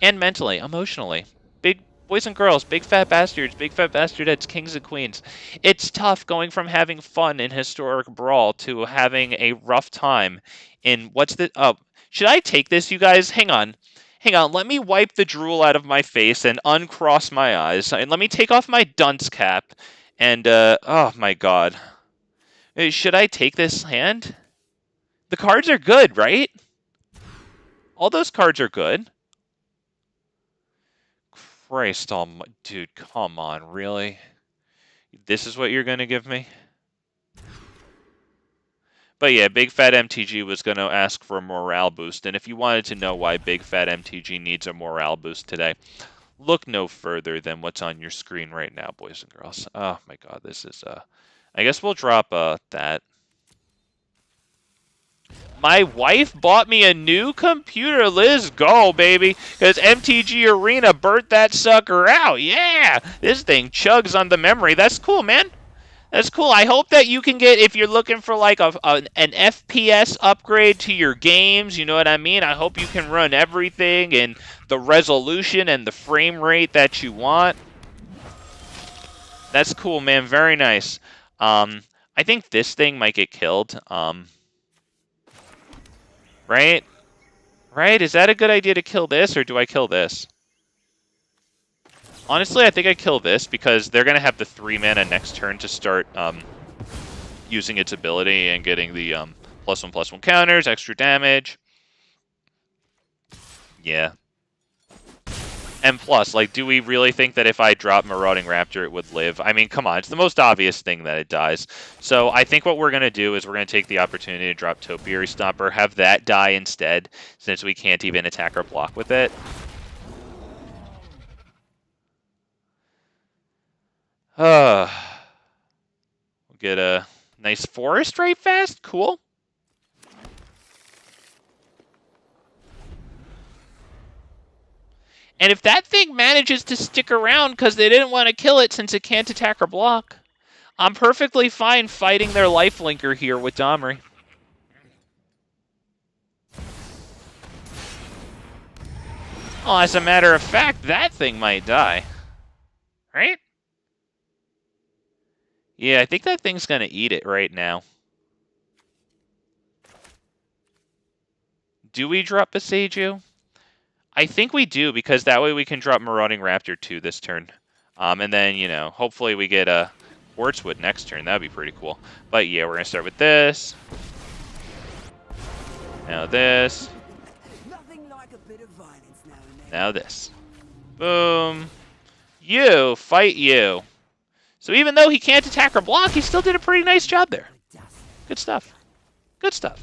and mentally, emotionally. Big boys and girls, big fat bastards, big fat bastardettes, kings and queens. It's tough going from having fun in Historic Brawl to having a rough time in what's the... should I take this, you guys? Hang on. Hang on, let me wipe the drool out of my face and uncross my eyes. And let me take off my dunce cap. And, oh my god. Should I take this hand? The cards are good, right? All those cards are good. Christ almighty. Dude, come on, really? This is what you're going to give me? But yeah, Big Fat MTG was going to ask for a morale boost. And if you wanted to know why Big Fat MTG needs a morale boost today, look no further than what's on your screen right now, boys and girls. Oh my god, this is, I guess we'll drop, that. My wife bought me a new computer. Let's go, baby. Because MTG Arena burnt that sucker out. Yeah! This thing chugs on the memory. That's cool, man. That's cool. I hope that you can get, if you're looking for like an FPS upgrade to your games, you know what I mean? I hope you can run everything in the resolution and the frame rate that you want. That's cool, man. Very nice. I think this thing might get killed. Right? Right? Is that a good idea to kill this, or do I kill this? Honestly, I think I kill this because they're going to have the 3-mana next turn to start using its ability and getting the +1/+1 counters, extra damage. Yeah. And plus, like, do we really think that if I drop Marauding Raptor, it would live? I mean, come on. It's the most obvious thing that it dies. So I think what we're going to do is we're going to take the opportunity to drop Topiary Stomper, have that die instead, since we can't even attack or block with it. We'll get a nice forest right fast. Cool. And if that thing manages to stick around because they didn't want to kill it since it can't attack or block, I'm perfectly fine fighting their lifelinker here with Domri. Well, as a matter of fact, that thing might die. Right? Yeah, I think that thing's going to eat it right now. Do we drop Boseiju? I think we do, because that way we can drop Marauding Raptor 2 this turn. And then, you know, hopefully we get a Quartzwood next turn. That'd be pretty cool. But yeah, we're going to start with this. Now this. Nothing like a bit of violence now and then. Now this. Boom. You fight you. So even though he can't attack or block, he still did a pretty nice job there. Good stuff. Good stuff.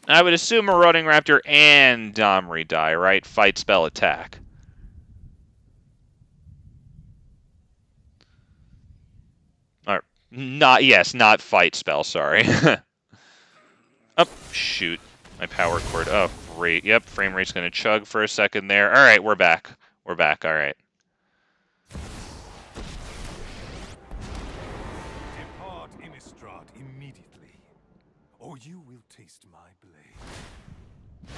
I would assume Marauding Raptor and Domri die, right? Fight, spell, attack. Or not fight spell, sorry. Oh, shoot. My power cord. Oh, great. Yep, frame rate's going to chug for a second there. All right, we're back. We're back, all right. Depart Innistrad immediately, or you will taste my blade.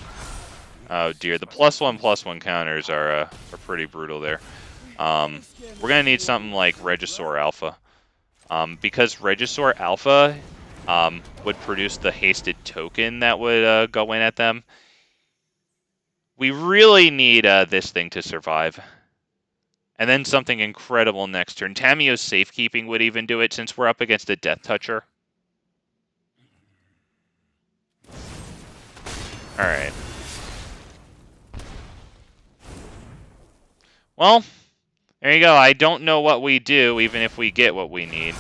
Oh dear, the +1/+1 counters are pretty brutal there. We're gonna need something like Regisaur Alpha, because Regisaur Alpha would produce the hasted token that would go in at them. We really need this thing to survive. And then something incredible next turn. Tamiyo's Safekeeping would even do it since we're up against a Death Toucher. Alright. Well, there you go. I don't know what we do, even if we get what we need.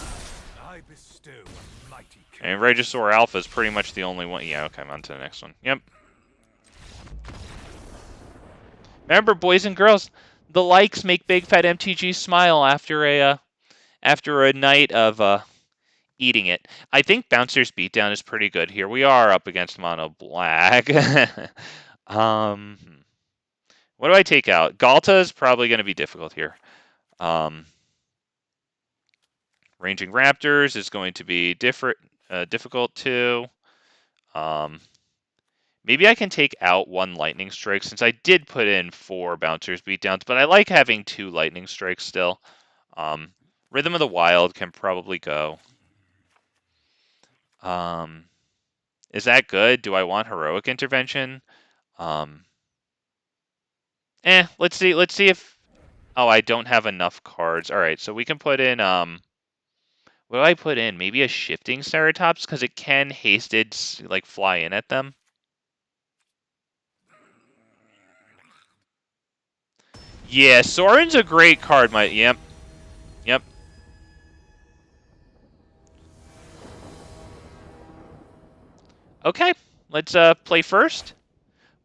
I bestow a mighty And Regisaur Alpha is pretty much the only one. Yeah, okay, I'm on to the next one. Yep. Remember, boys and girls, the likes make Big Fat MTG smile after a night of eating it. I think Bouncer's Beatdown is pretty good here. We are up against Mono Black. What do I take out? Ghalta is probably going to be difficult here. Ranging Raptors is going to be difficult too. Maybe I can take out one Lightning Strike since I did put in 4 Bouncers Beatdowns, but I like having 2 Lightning Strikes still. Rhythm of the Wild can probably go. Is that good? Do I want Heroic Intervention? Let's see if... Oh, I don't have enough cards. All right, so we can put in... what do I put in? Maybe a Shifting Ceratops, because it can hasted, like, fly in at them. Yeah, Soren's a great card. Yep. Okay, let's play first.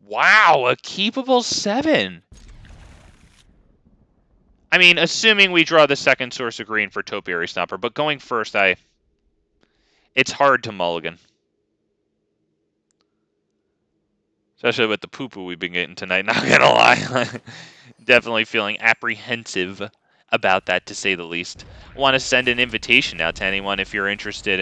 Wow, a keepable 7. I mean, assuming we draw the second source of green for Topiary Stomper, but going first, it's hard to mulligan. Especially with the poo-poo we've been getting tonight, not gonna lie. Definitely feeling apprehensive about that, to say the least. Want to send an invitation out to anyone if you're interested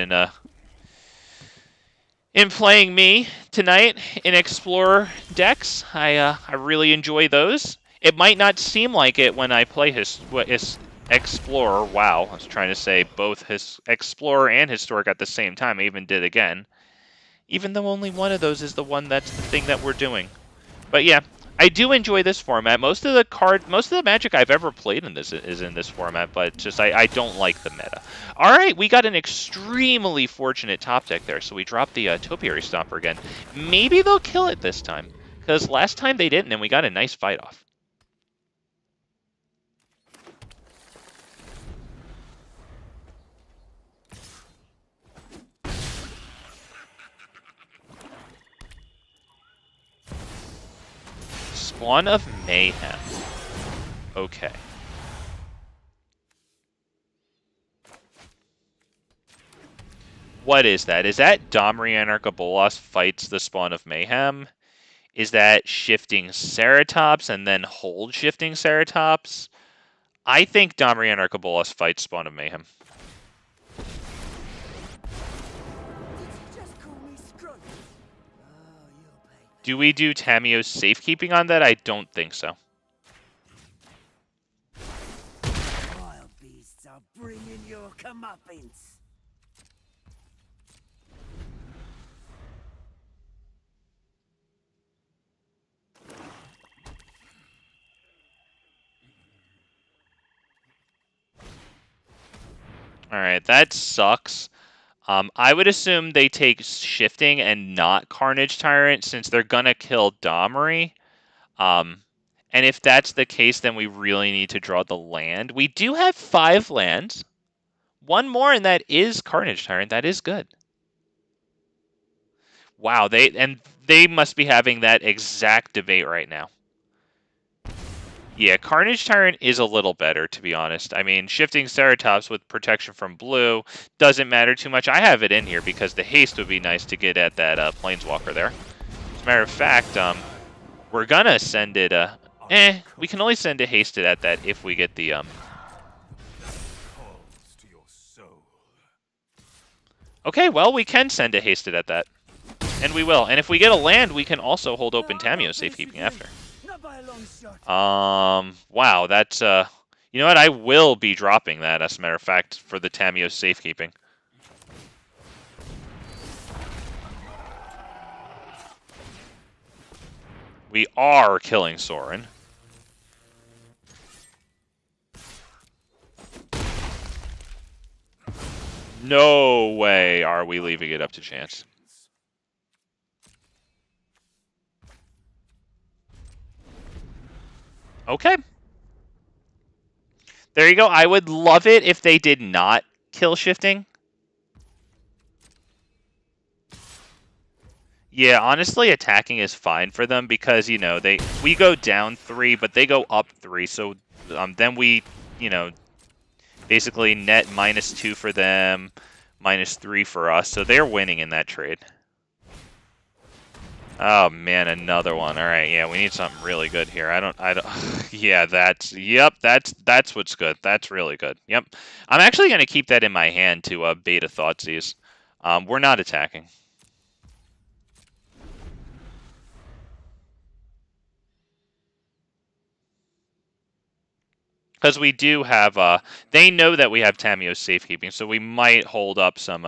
in playing me tonight in Explorer decks. I really enjoy those. It might not seem like it when I play Explorer. Wow, I was trying to say both his Explorer and Historic at the same time. I even did again. Even though only one of those is the one that's the thing that we're doing. But yeah, I do enjoy this format. Most of the Magic I've ever played in this is in this format, but just I don't like the meta. All right, we got an extremely fortunate top deck there, so we dropped the Topiary Stomper again. Maybe they'll kill it this time, because last time they didn't, and we got a nice fight off. Spawn of Mayhem. Okay. What is that? Is that Domri Anarchabolas fights the Spawn of Mayhem? Is that Shifting Ceratops and then hold Shifting Ceratops? I think Domri Anarchabolas fights Spawn of Mayhem. Do we do Tamiyo's Safekeeping on that? I don't think so. Wild beasts are bringing your comeuppance. Alright, that sucks. I would assume they take Shifting and not Carnage Tyrant since they're gonna kill Domri. And if that's the case, then we really need to draw the land. We do have 5 lands. One more, and that is Carnage Tyrant. That is good. Wow, they must be having that exact debate right now. Yeah, Carnage Tyrant is a little better, to be honest. I mean, Shifting Ceratops with protection from blue doesn't matter too much. I have it in here because the haste would be nice to get at that Planeswalker there. As a matter of fact, we're gonna send it, we can only send a hasted at that if we get the, Calls to your soul. Okay, well, we can send a hasted at that. And we will. And if we get a land, we can also hold open Tamiyo safekeeping after. Not by a long shot. Wow, that's, you know what? I will be dropping that, as a matter of fact, for the Tamiyo safekeeping. We are killing Sorin. No way are we leaving it up to chance. Okay. There you go. I would love it if they did not kill Shifting. Yeah, honestly, attacking is fine for them because, you know, we go down 3, but they go up 3. So then we, you know, basically net -2 for them, -3 for us. So they're winning in that trade. Oh man, another one. All right, yeah, we need something really good here. I don't. Yeah, that's what's good. That's really good. Yep. I'm actually gonna keep that in my hand to beta Thoughtseize. We're not attacking. Because we do have, they know that we have Tamiyo's safekeeping, so we might hold up some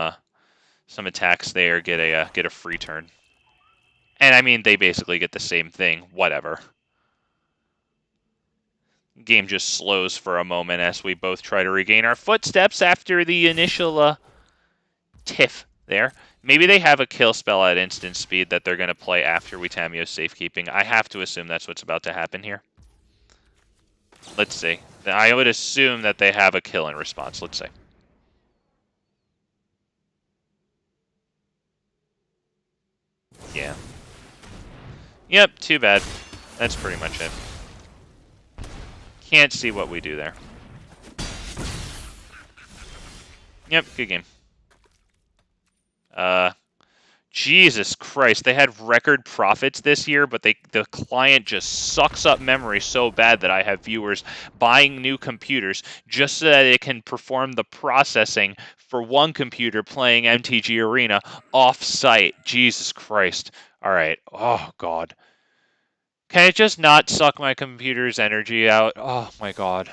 attacks there, get a free turn. And I mean, they basically get the same thing. Whatever. Game just slows for a moment as we both try to regain our footsteps after the initial tiff there. Maybe they have a kill spell at instant speed that they're going to play after we Tamiyo safekeeping. I have to assume that's what's about to happen here. Let's see. I would assume that they have a kill in response. Let's see. Yeah. Yep, too bad. That's pretty much it. Can't see what we do there. Yep, good game. Jesus Christ, they had record profits this year, but the client just sucks up memory so bad that I have viewers buying new computers just so that it can perform the processing for one computer playing MTG Arena off-site. Jesus Christ. All right. Oh, God. Can it just not suck my computer's energy out? Oh, my God.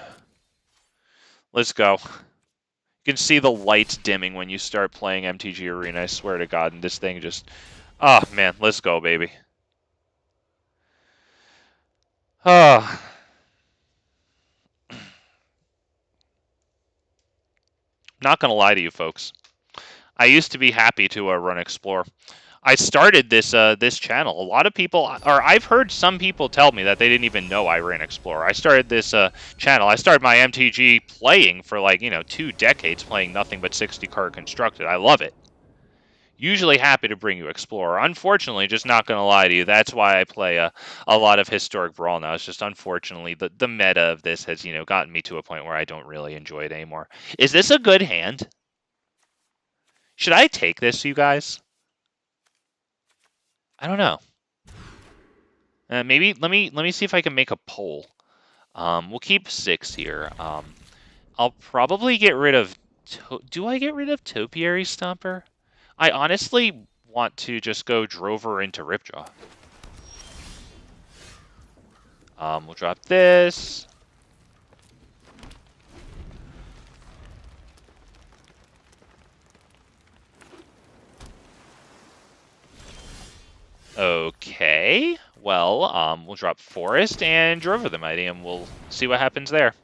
Let's go. You can see the lights dimming when you start playing MTG Arena, I swear to God, and this thing just... Oh, man, let's go, baby. Oh. Not gonna lie to you, folks. I used to be happy to run Explorer. I started this channel. A lot of people, or I've heard some people tell me that they didn't even know I ran Explorer. I started this channel. I started my MTG playing for 2 decades, playing nothing but 60-card constructed. I love it. Usually happy to bring you Explorer. Unfortunately, just not going to lie to you, that's why I play a lot of Historic Brawl now. It's just unfortunately the meta of this has, gotten me to a point where I don't really enjoy it anymore. Is this a good hand? Should I take this, you guys? I don't know. Maybe let me see if I can make a poll. We'll keep 6 here. I'll probably get rid of. Do I get rid of Topiary Stomper? I honestly want to just go Drover into Ripjaw. We'll drop this. Okay. Well, we'll drop Forest and Drover the Mighty, and we'll see what happens there.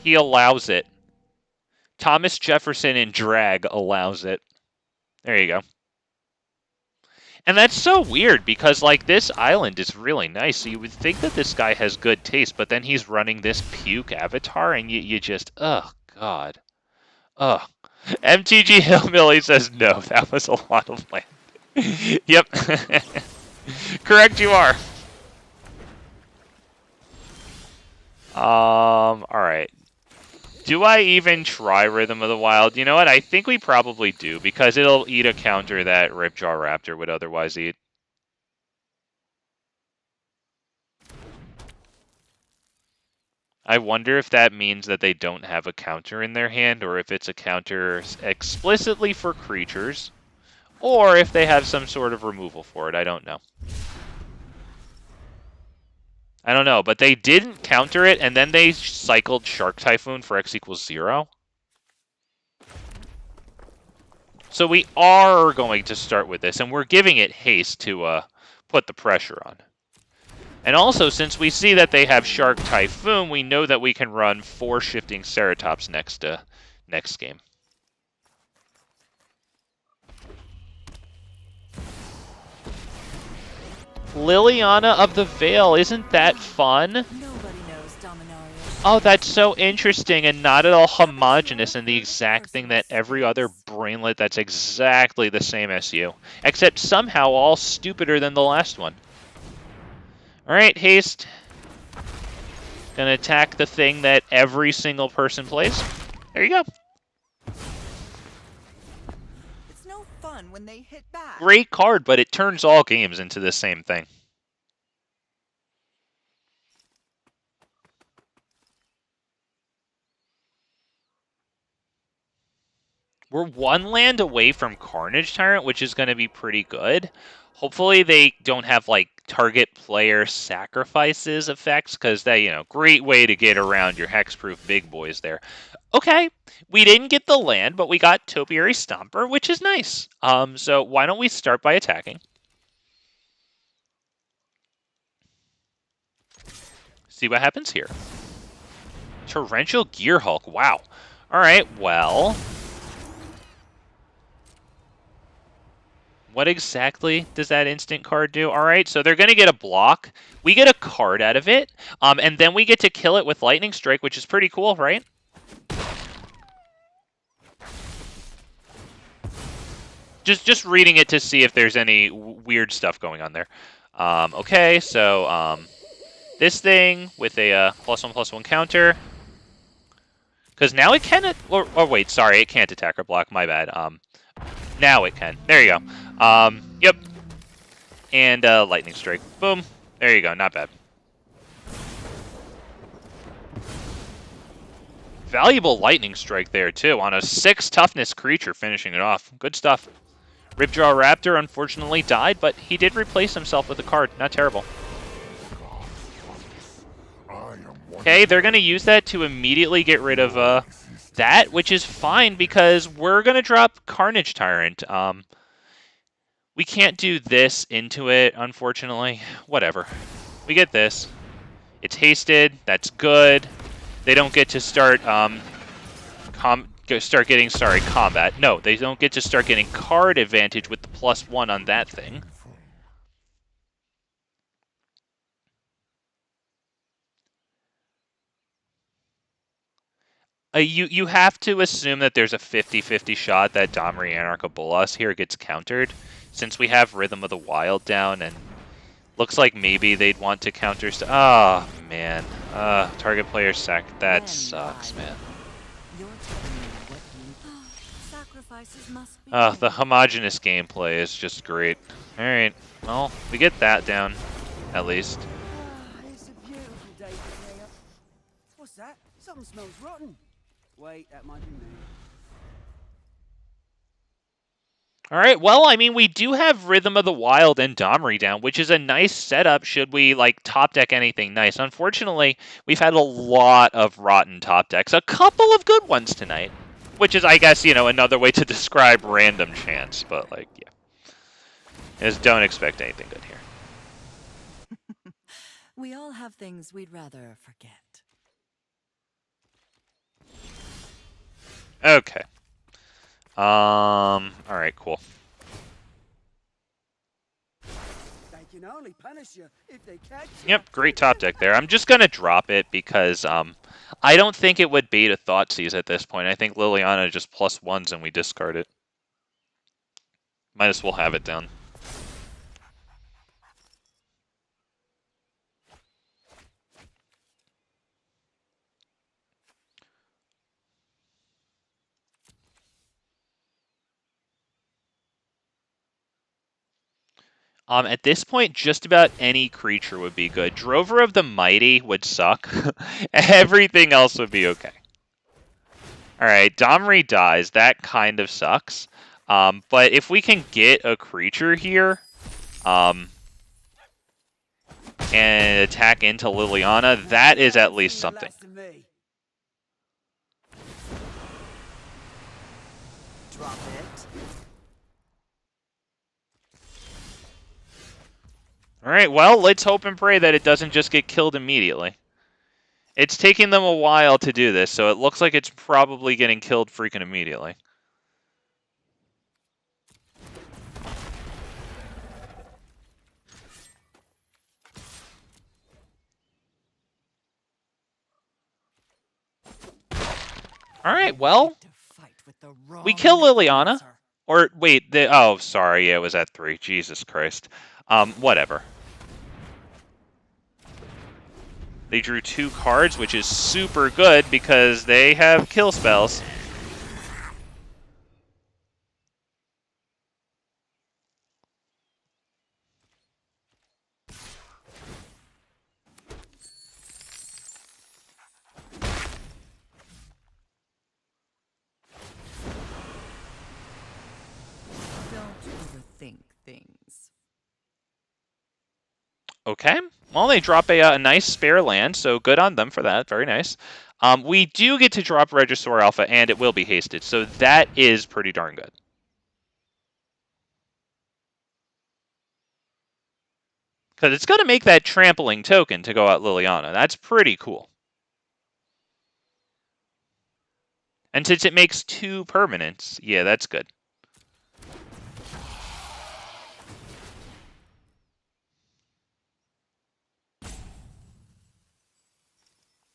He allows it. Thomas Jefferson in drag allows it. There you go. And that's so weird because, like, this island is really nice. So you would think that this guy has good taste, but then he's running this puke avatar, and you just, oh, God. Ugh. MTG Hillbilly says no, that was a lot of land. Yep. Correct, you are. Alright. Do I even try Rhythm of the Wild? You know what? I think we probably do, because it'll eat a counter that Ripjaw Raptor would otherwise eat. I wonder if that means that they don't have a counter in their hand, or if it's a counter explicitly for creatures, or if they have some sort of removal for it. I don't know. I don't know, but they didn't counter it, and then they cycled Shark Typhoon for X equals 0. So we are going to start with this, and we're giving it haste to put the pressure on. And also, since we see that they have Shark Typhoon, we know that we can run 4 Shifting Ceratops next game. Liliana of the Vale, isn't that fun? Nobody knows Dominaria. Oh, that's so interesting and not at all homogenous and the exact thing that every other brainlet that's exactly the same as you. Except somehow all stupider than the last one. Alright, haste. Gonna attack the thing that every single person plays. There you go. It's no fun when they hit back. Great card, but it turns all games into the same thing. We're 1 land away from Carnage Tyrant, which is going to be pretty good. Hopefully they don't have, like, target player sacrifices effects, because that, you know, great way to get around your hexproof big boys there. Okay, we didn't get the land, but we got Topiary Stomper, which is nice. So why don't we start by attacking? See what happens here. Torrential Gearhulk, wow. Alright, well... what exactly does that instant card do? All right, so they're going to get a block. We get a card out of it, and then we get to kill it with Lightning Strike, which is pretty cool, right? Just reading it to see if there's any weird stuff going on there. Okay, so this thing with a +1/+1 counter. Because now it can... or wait, sorry, it can't attack or block. My bad. Now it can. There you go. Yep. And Lightning Strike. Boom. There you go. Not bad. Valuable Lightning Strike there, too, on a 6 toughness creature, finishing it off. Good stuff. Ripjaw Raptor, unfortunately, died, but he did replace himself with a card. Not terrible. Okay, they're going to use that to immediately get rid of that, which is fine because we're going to drop Carnage Tyrant. We can't do this into it, unfortunately. Whatever. We get this. It's hasted. That's good. They don't get to start combat. No, they don't get to start getting card advantage with the +1 on that thing. You have to assume that there's a 50-50 shot that Domri Anarchabolas here gets countered, since we have Rhythm of the Wild down, and looks like maybe they'd want to counter... oh, man. Target player sack. That sucks, man. The homogeneous gameplay is just great. Alright, well, we get that down, at least. It's a beautiful day today. What's that? Something smells rotten. Wait, that might be me. Alright, well, I mean, we do have Rhythm of the Wild and Domri down, which is a nice setup should we, like, top deck anything nice. Unfortunately, we've had a lot of rotten top decks. A couple of good ones tonight, which is, I guess, you know, another way to describe random chance, but, like, yeah. Just don't expect anything good here. We all have things we'd rather forget. Okay. Alright, cool. can only punish you if they catch you. Yep, great top deck there. I'm just going to drop it because I don't think it would bait a Thoughtseize at this point. I think Liliana just +1s and we discard it. Might as well have it down. At this point, just about any creature would be good. Drover of the Mighty would suck. Everything else would be okay. Alright, Domri dies. That kind of sucks. But if we can get a creature here, and attack into Liliana, that is at least something. Drop it. Alright, well, let's hope and pray that it doesn't just get killed immediately. It's taking them a while to do this, so it looks like it's probably getting killed freaking immediately. Alright, well, we kill Liliana. Or, wait, oh, sorry, yeah, it was at 3. Jesus Christ. Whatever. They drew 2 cards, which is super good because they have kill spells. Okay, well, they drop a nice spare land, so good on them for that. Very nice. We do get to drop Regisaur Alpha, and it will be hasted, so that is pretty darn good. Because it's going to make that trampling token to go out Liliana. That's pretty cool. And since it makes 2 permanents, yeah, that's good.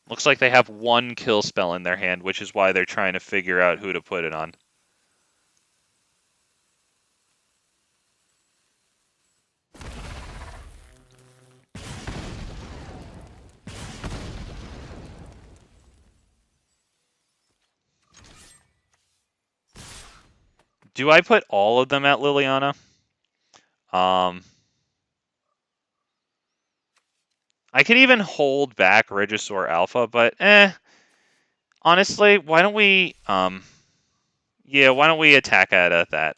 Looks like they have 1 kill spell in their hand, which is why they're trying to figure out who to put it on. Do I put all of them at Liliana? I could even hold back Regisaur Alpha, but honestly, why don't we yeah, why don't we attack at that?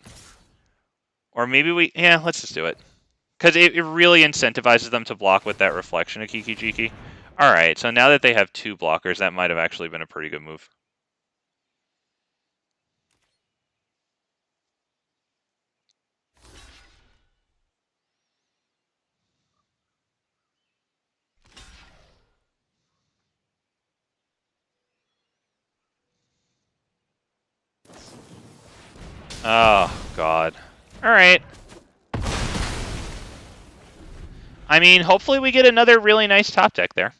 Or maybe yeah, let's just do it. Because it really incentivizes them to block with that reflection of Kiki Jiki. Alright, so now that they have 2 blockers, that might have actually been a pretty good move. Oh, God. Alright. I mean, hopefully we get another really nice top deck there.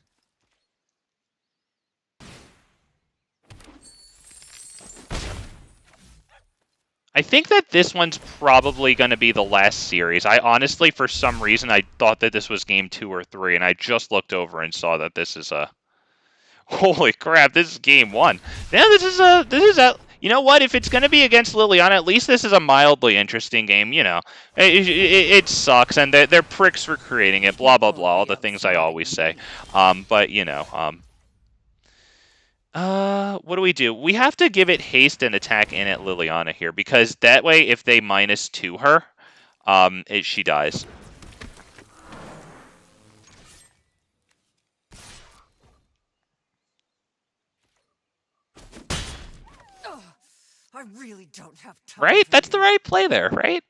I think that this one's probably going to be the last series. I honestly, for some reason, I thought that this was game 2 or 3, and I just looked over and saw that this is a... Holy crap, this is game 1. Now this is a... You know what? If it's going to be against Liliana, at least this is a mildly interesting game. You know, it sucks, and they're pricks for creating it. Blah blah blah. All the things I always say. But you know, what do? We have to give it haste and attack in at Liliana here because that way, if they -2 her, she dies. I really don't have time. Right? That's the right play there, right?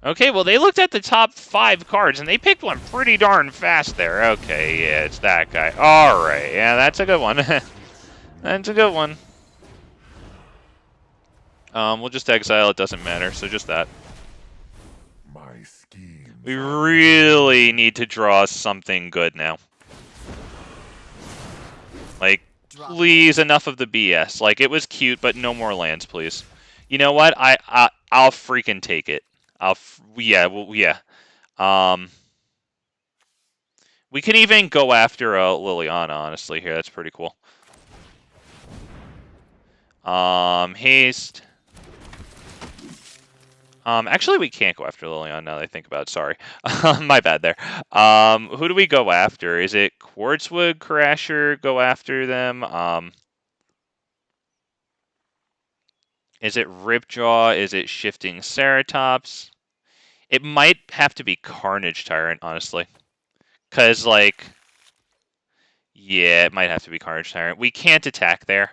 Okay, well, they looked at the top 5 cards, and they picked one pretty darn fast there. Okay, yeah, it's that guy. All right, yeah, that's a good one. That's a good one. We'll just exile. It doesn't matter, so just that. My scheme. We really need to draw something good now. Like, please, enough of the BS. Like, it was cute, but no more lands, please. You know what? I'll freaking take it. Yeah. We can even go after Liliana, honestly, here. That's pretty cool. Haste. Actually, we can't go after Liliana now that I think about it. Sorry. My bad there. Who do we go after? Is it Quartzwood Crasher? Go after them? Is it Ripjaw? Is it Shifting Ceratops? It might have to be Carnage Tyrant, honestly. Because, like... Yeah, it might have to be Carnage Tyrant. We can't attack there.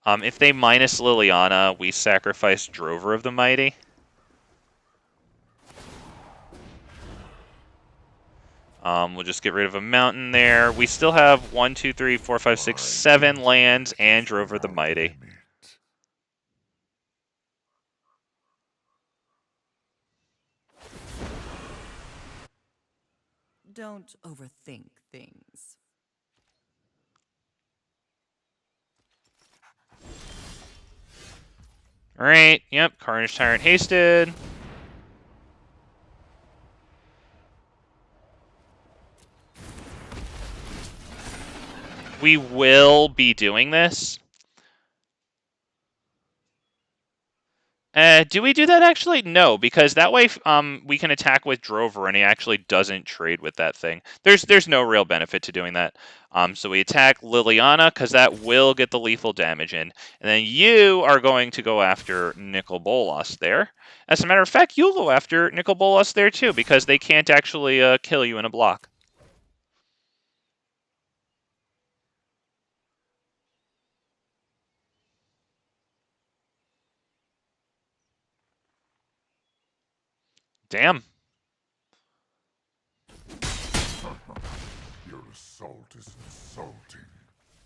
If they minus Liliana, we sacrifice Drover of the Mighty. We'll just get rid of a mountain there. We still have 1, 2, 3, 4, 5, 6, 7 lands and Drover the Mighty. Don't overthink things. Alright, yep, Carnage Tyrant hasted. We will be doing this. Do we do that actually? No, because that way we can attack with Drover and he actually doesn't trade with that thing. There's no real benefit to doing that. So we attack Liliana because that will get the lethal damage in. And then you are going to go after Nicol Bolas there. As a matter of fact, you'll go after Nicol Bolas there too because they can't actually kill you in a block. Damn. Your assault is insulting.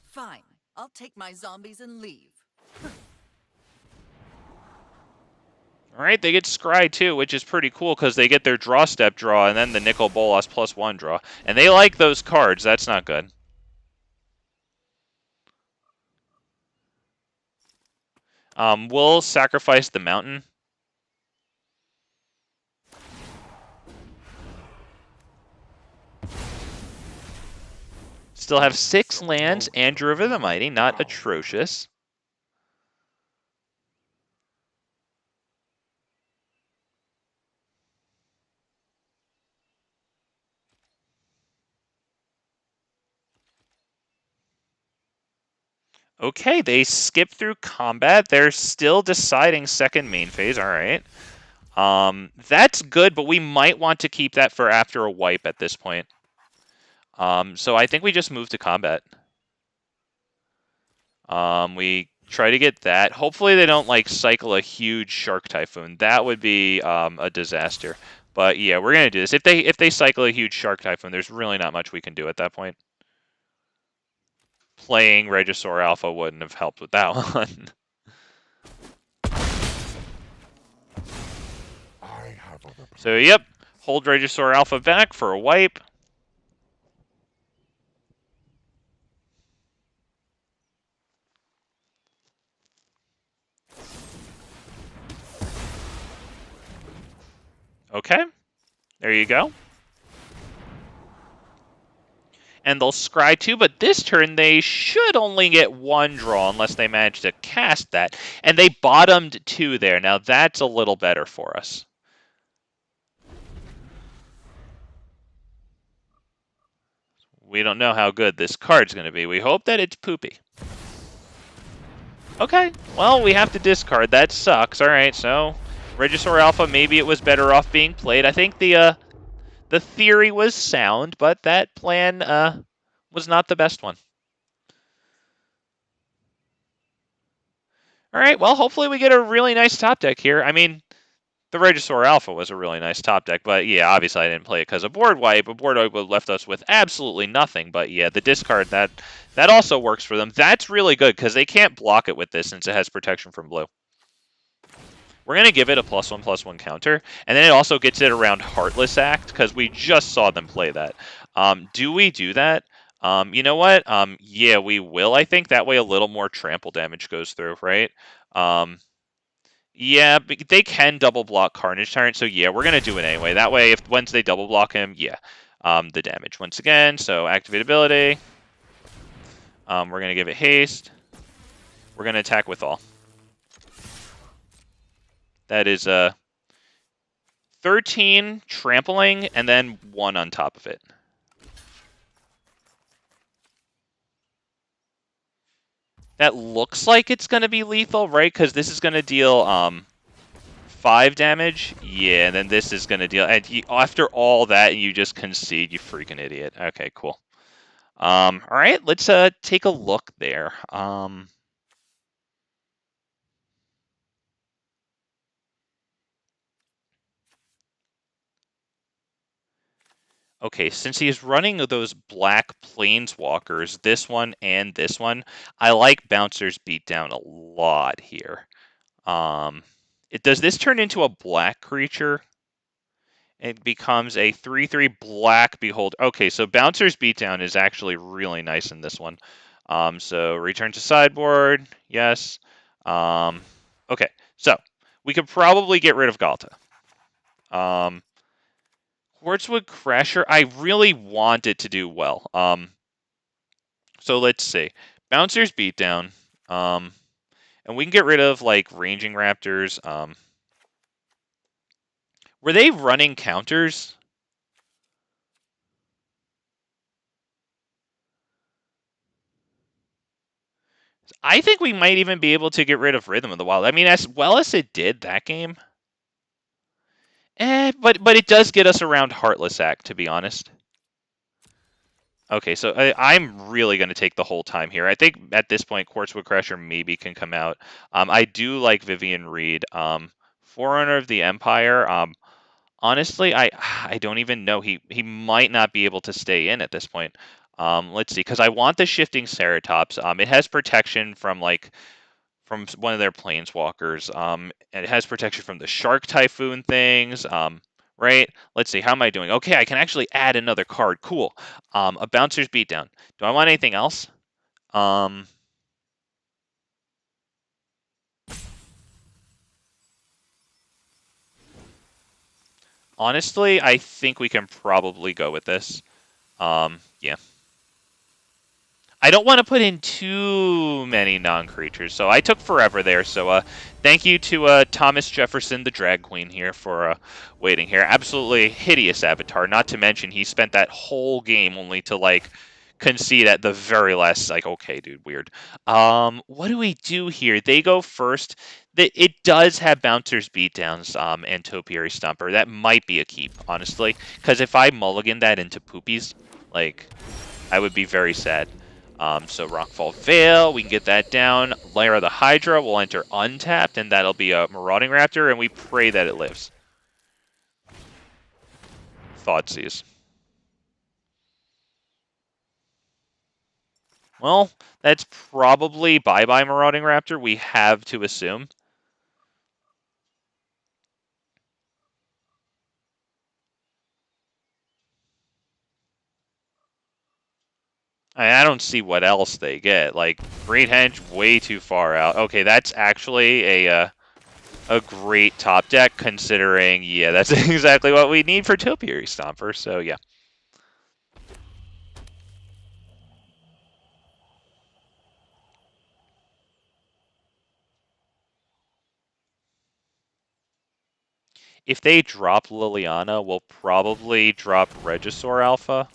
Fine. I'll take my zombies and leave. Alright, they get Scry too, which is pretty cool because they get their draw step draw and then the Nicol Bolas +1 draw. And they like those cards. That's not good. We'll sacrifice the mountain. Still have 6 lands and Drover the Mighty, not atrocious. Okay, they skip through combat. They're still deciding second main phase. All right. That's good, but we might want to keep that for after a wipe at this point. So I think we just move to combat. We try to get that. Hopefully they don't like cycle a huge Shark Typhoon. That would be a disaster. But yeah, we're gonna do this. If they cycle a huge Shark Typhoon, there's really not much we can do at that point. Playing Regisaur Alpha wouldn't have helped with that one. So yep, hold Regisaur Alpha back for a wipe. Okay, there you go. And they'll scry 2, but this turn they should only get 1 draw unless they manage to cast that. And they bottomed 2 there. Now that's a little better for us. We don't know how good this card's going to be. We hope that it's poopy. Okay, well, we have to discard. That sucks. All right, so Regisaur Alpha, maybe it was better off being played. I think the theory was sound, but that plan was not the best one. All right, well, hopefully we get a really nice top deck here. I mean, the Regisaur Alpha was a really nice top deck, but yeah, obviously I didn't play it because of board wipe. A board wipe would left us with absolutely nothing. But yeah, the discard, that also works for them. That's really good because they can't block it with this since it has protection from blue. We're going to give it a +1/+1 counter, and then it also gets it around Heartless Act because we just saw them play that. Do we do that? You know what? Yeah, we will, I think. That way a little more trample damage goes through, right? Yeah, they can double block Carnage Tyrant, so yeah, we're going to do it anyway. That way, if once they double block him, yeah, the damage once again. So activate ability. We're going to give it haste. We're going to attack with all. That is 13 trampling and then 1 on top of it. That looks like it's going to be lethal, right? Because this is going to deal 5 damage. Yeah, and then this is going to deal... And after all that, you just concede, you freaking idiot. Okay, cool. All right, let's take a look there. Okay, since he's running those black planeswalkers, this one and this one, I like Bouncer's Beatdown a lot here. Does this turn into a black creature? It becomes a 3/3 black behold. Okay, so Bouncer's Beatdown is actually really nice in this one. So return to sideboard, yes. Okay, so we could probably get rid of Ghalta. Quartzwood Crasher, I really want it to do well. So let's see. Bouncer's Beatdown. And we can get rid of, like, Ranging Raptors. Were they running counters? I think we might even be able to get rid of Rhythm of the Wild. I mean, as well as it did that game. But it does get us around Heartless Act, to be honest. Okay, so I'm really going to take the whole time here. I think at this point, Quartzwood Crasher maybe can come out. I do like Vivien Reid. Forerunner of the Empire. Honestly, I don't even know. He might not be able to stay in at this point. Let's see, because I want the Shifting Ceratops. It has protection from one of their planeswalkers. And it has protection from the Shark Typhoon things. Right? Let's see. How am I doing? Okay, I can actually add another card. Cool. A Bouncer's Beatdown. Do I want anything else? Honestly, I think we can probably go with this. Yeah. I don't want to put in too many non-creatures, so I took forever there. So thank you to Thomas Jefferson, the drag queen here, for waiting here. Absolutely hideous avatar, not to mention he spent that whole game only to, like, concede at the very last, like, okay, dude, weird. What do we do here? They go first. It does have Bouncer's Beatdowns and Topiary Stomper. That might be a keep, honestly, because if I mulligan that into poopies, like, I would be very sad. So Rockfall Vale, we can get that down. Lair of the Hydra will enter untapped, and that'll be a Marauding Raptor, and we pray that it lives. Thoughtseize. Well, that's probably bye-bye Marauding Raptor, we have to assume. I don't see what else they get. Like, Great Henge, way too far out. Okay, that's actually a great top deck, considering, yeah, that's exactly what we need for Topiary Stomper, so yeah. If they drop Liliana, we'll probably drop Regisaur Alpha.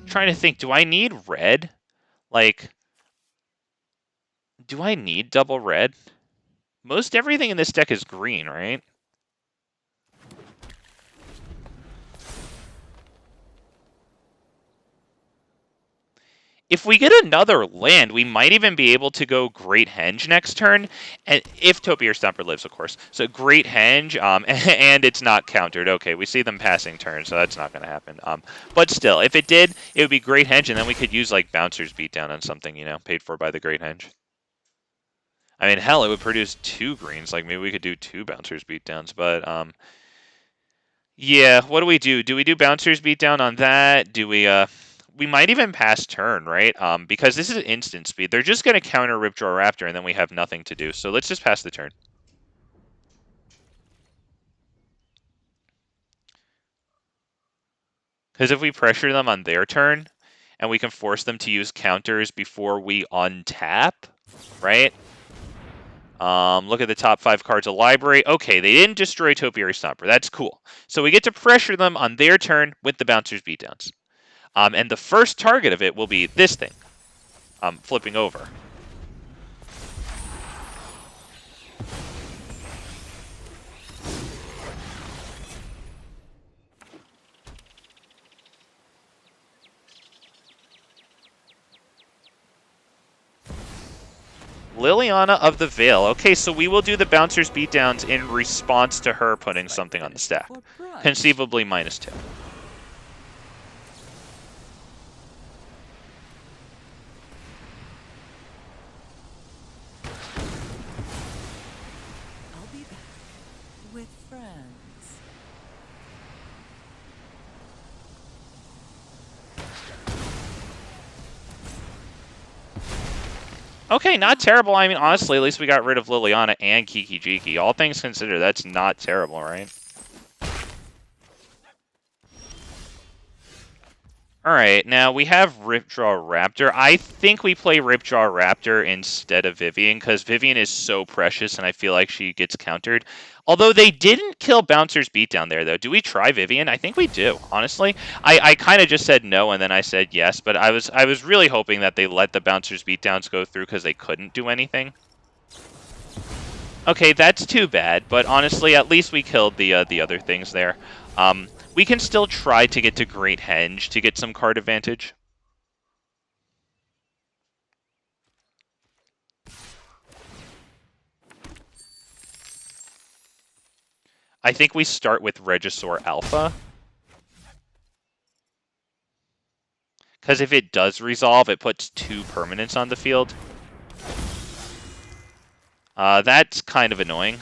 Trying to think, do I need red? Like, do I need double red? Most everything in this deck is green, right? If we get another land, we might even be able to go Great Henge next turn, and if Topiary Stomper lives, of course. So Great Henge, and it's not countered. Okay, we see them passing turn, so that's not going to happen. But still, if it did, it would be Great Henge, and then we could use like Bouncer's Beatdown on something, you know, paid for by the Great Henge. I mean, hell, it would produce 2 greens. Like maybe we could do 2 Bouncer's Beatdowns, but yeah. What do we do? Do we do Bouncer's Beatdown on that? Do we We might even pass turn, right? Because this is instant speed. They're just going to counter Ripjaw Raptor, and then we have nothing to do. So let's just pass the turn. Because if we pressure them on their turn, and we can force them to use counters before we untap, right? Look at the top 5 cards of library. Okay, they didn't destroy Topiary Stomper. That's cool. So we get to pressure them on their turn with the Bouncer's Beatdowns. And the first target of it will be this thing, flipping over. Liliana of the Vale. Okay, so we will do the Bouncer's Beatdowns in response to her putting something on the stack. Conceivably -2. I'll be back with friends. Okay, not terrible. I mean, honestly, at least we got rid of Liliana and Kiki Jiki. All things considered, that's not terrible, right? Alright, now we have Ripjaw Raptor. I think we play Ripjaw Raptor instead of Vivien, because Vivien is so precious, and I feel like she gets countered. Although they didn't kill Bouncer's Beatdown there, though. Do we try Vivien? I think we do, honestly. I kind of just said no, and then I said yes, but I was really hoping that they let the Bouncer's Beatdowns go through because they couldn't do anything. Okay, that's too bad, but honestly, at least we killed the other things there. We can still try to get to Great Henge to get some card advantage. I think we start with Regisaur Alpha. Because if it does resolve, it puts 2 permanents on the field. That's kind of annoying.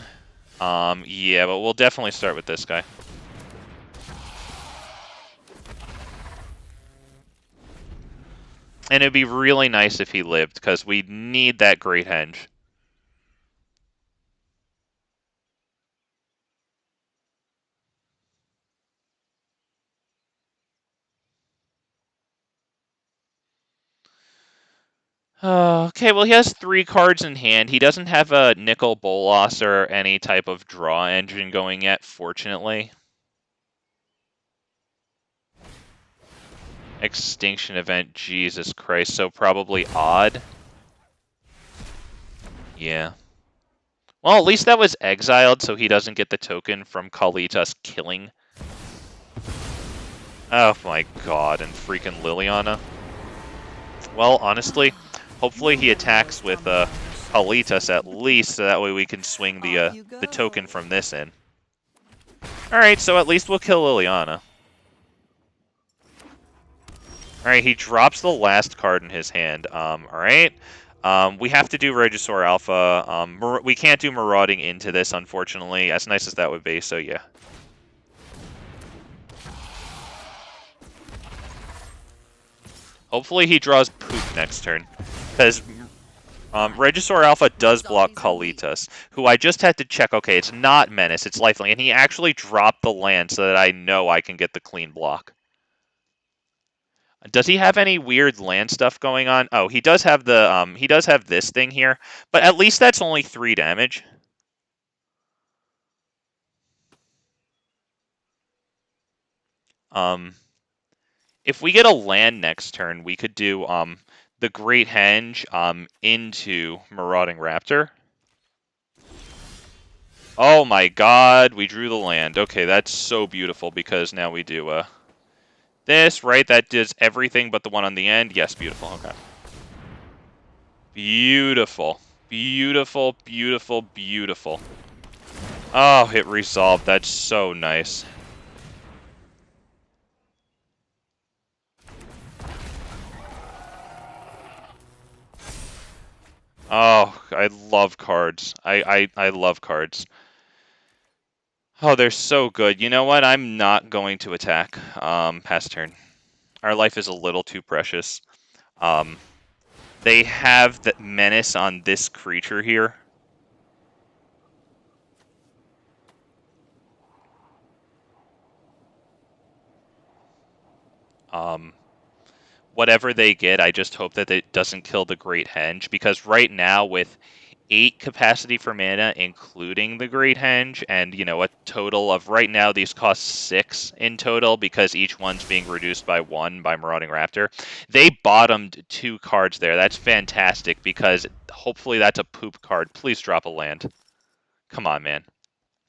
Yeah, but we'll definitely start with this guy. And it'd be really nice if he lived, because we need that Great Henge. Okay, well, he has 3 cards in hand. He doesn't have a Nickel Bolas or any type of draw engine going yet, fortunately. Extinction event, Jesus Christ, so probably odd. Yeah. Well, at least that was exiled, so he doesn't get the token from Ghalta's killing. Oh my god, and freaking Liliana. Well, honestly, hopefully he attacks with Ghalta at least, so that way we can swing the token from this in. Alright, so at least we'll kill Liliana. Alright, he drops the last card in his hand. Alright. We have to do Regisaur Alpha. We can't do Marauding into this, unfortunately, as nice as that would be, so yeah. Hopefully he draws poop next turn, because Regisaur Alpha does block Ghalta, who I just had to check. Okay, it's not Menace, it's Lifelink, and he actually dropped the land so that I know I can get the clean block. Does he have any weird land stuff going on? Oh, he does have the he does have this thing here, but at least that's only 3 damage. If we get a land next turn, we could do the Great Henge into Marauding Raptor. Oh my god, we drew the land. Okay, that's so beautiful because now we do this, right? That does everything but the one on the end. Yes, beautiful. Okay. Beautiful. Beautiful, beautiful, beautiful. Oh, it resolved. That's so nice. Oh, I love cards. I love cards. Oh, they're so good. You know what? I'm not going to attack. Pass turn. Our life is a little too precious. They have the menace on this creature here. Whatever they get, I just hope that it doesn't kill the Great Henge, because right now with 8 capacity for mana, including the Great Henge, and, you know, a total of, right now, these cost 6 in total, because each one's being reduced by 1 by Marauding Raptor. They bottomed 2 cards there. That's fantastic, because hopefully that's a poop card. Please drop a land. Come on, man.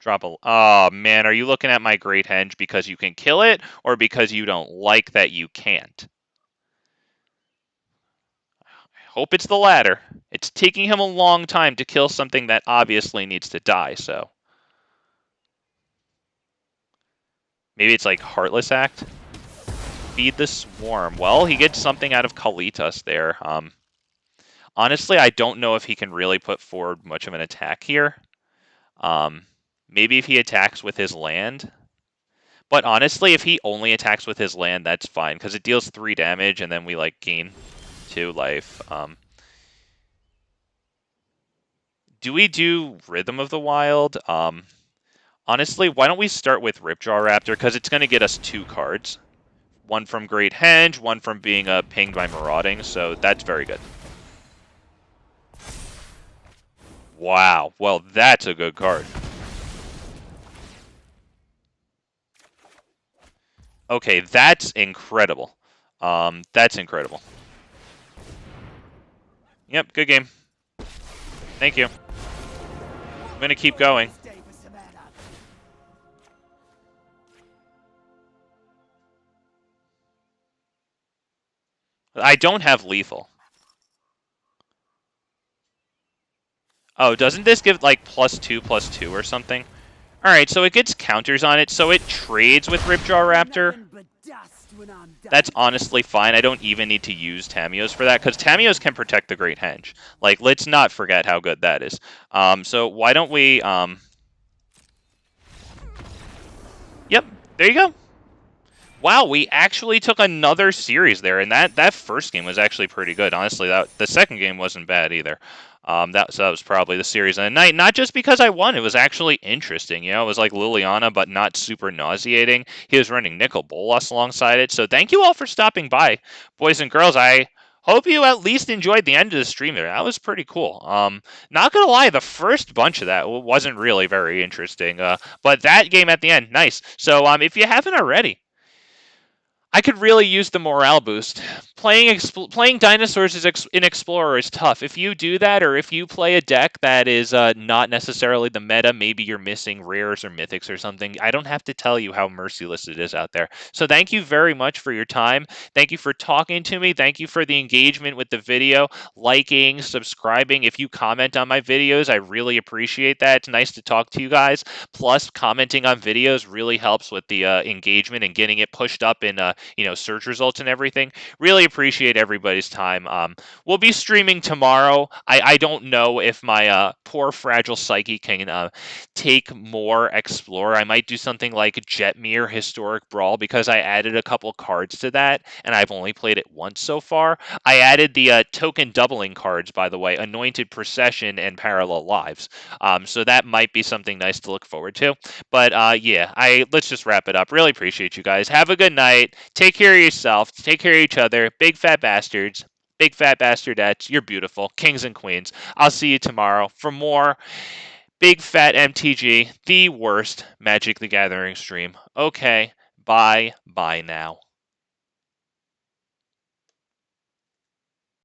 Drop a... Oh, man, are you looking at my Great Henge because you can kill it, or because you don't like that you can't? Hope it's the latter. It's taking him a long time to kill something that obviously needs to die, so. Maybe it's like Heartless Act? Feed the Swarm. Well, he gets something out of Kalitas there. Honestly, I don't know if he can really put forward much of an attack here. Maybe if he attacks with his land. But honestly, if he only attacks with his land, that's fine, because it deals 3 damage, and then we, like, gain 2 life. Do we do Rhythm of the Wild? Honestly, why don't we start with Ripjaw Raptor, because it's going to get us 2 cards. One from Great Henge, one from being pinged by Marauding, so that's very good. Wow, well, that's a good card. Okay, that's incredible. That's incredible. Yep, good game. Thank you. I'm going to keep going. I don't have lethal. Oh, doesn't this give, like, +2/+2 or something? Alright, so it gets counters on it, so it trades with Ripjaw Raptor. That's honestly fine. I don't even need to use Tamiyo's for that, because Tamiyo's can protect the Great Henge. Like, let's not forget how good that is. So why don't we... Yep, there you go. Wow, we actually took another series there, and that first game was actually pretty good. Honestly, the second game wasn't bad either. So that was probably the series of the night. Not just because I won, it was actually interesting. You know, it was like Liliana, but not super nauseating. He was running Nicol Bolas alongside it. So thank you all for stopping by, boys and girls. I hope you at least enjoyed the end of the stream there. That was pretty cool. Not gonna lie, the first bunch of that wasn't really very interesting. But that game at the end, nice. So if you haven't already, I could really use the morale boost. Playing dinosaurs in Explorer is tough. If you do that, or if you play a deck that is not necessarily the meta, maybe you're missing rares or mythics or something, I don't have to tell you how merciless it is out there. So thank you very much for your time. Thank you for talking to me. Thank you for the engagement with the video, liking, subscribing. If you comment on my videos, I really appreciate that. It's nice to talk to you guys. Plus, commenting on videos really helps with the engagement and getting it pushed up in search results and everything. Really appreciate everybody's time. We'll be streaming tomorrow. I don't know if my poor fragile psyche can take more Explorer. I might do something like Jetmir Historic Brawl, because I added a couple cards to that, and I've only played it once so far. I added the token doubling cards, by the way, Anointed Procession and Parallel Lives. So that might be something nice to look forward to. But yeah, let's just wrap it up. Really appreciate you guys. Have a good night. Take care of yourself. Take care of each other. Big fat bastards. Big fat bastardettes. You're beautiful. Kings and queens. I'll see you tomorrow for more Big Fat MTG, the worst Magic the Gathering stream. Okay, bye now.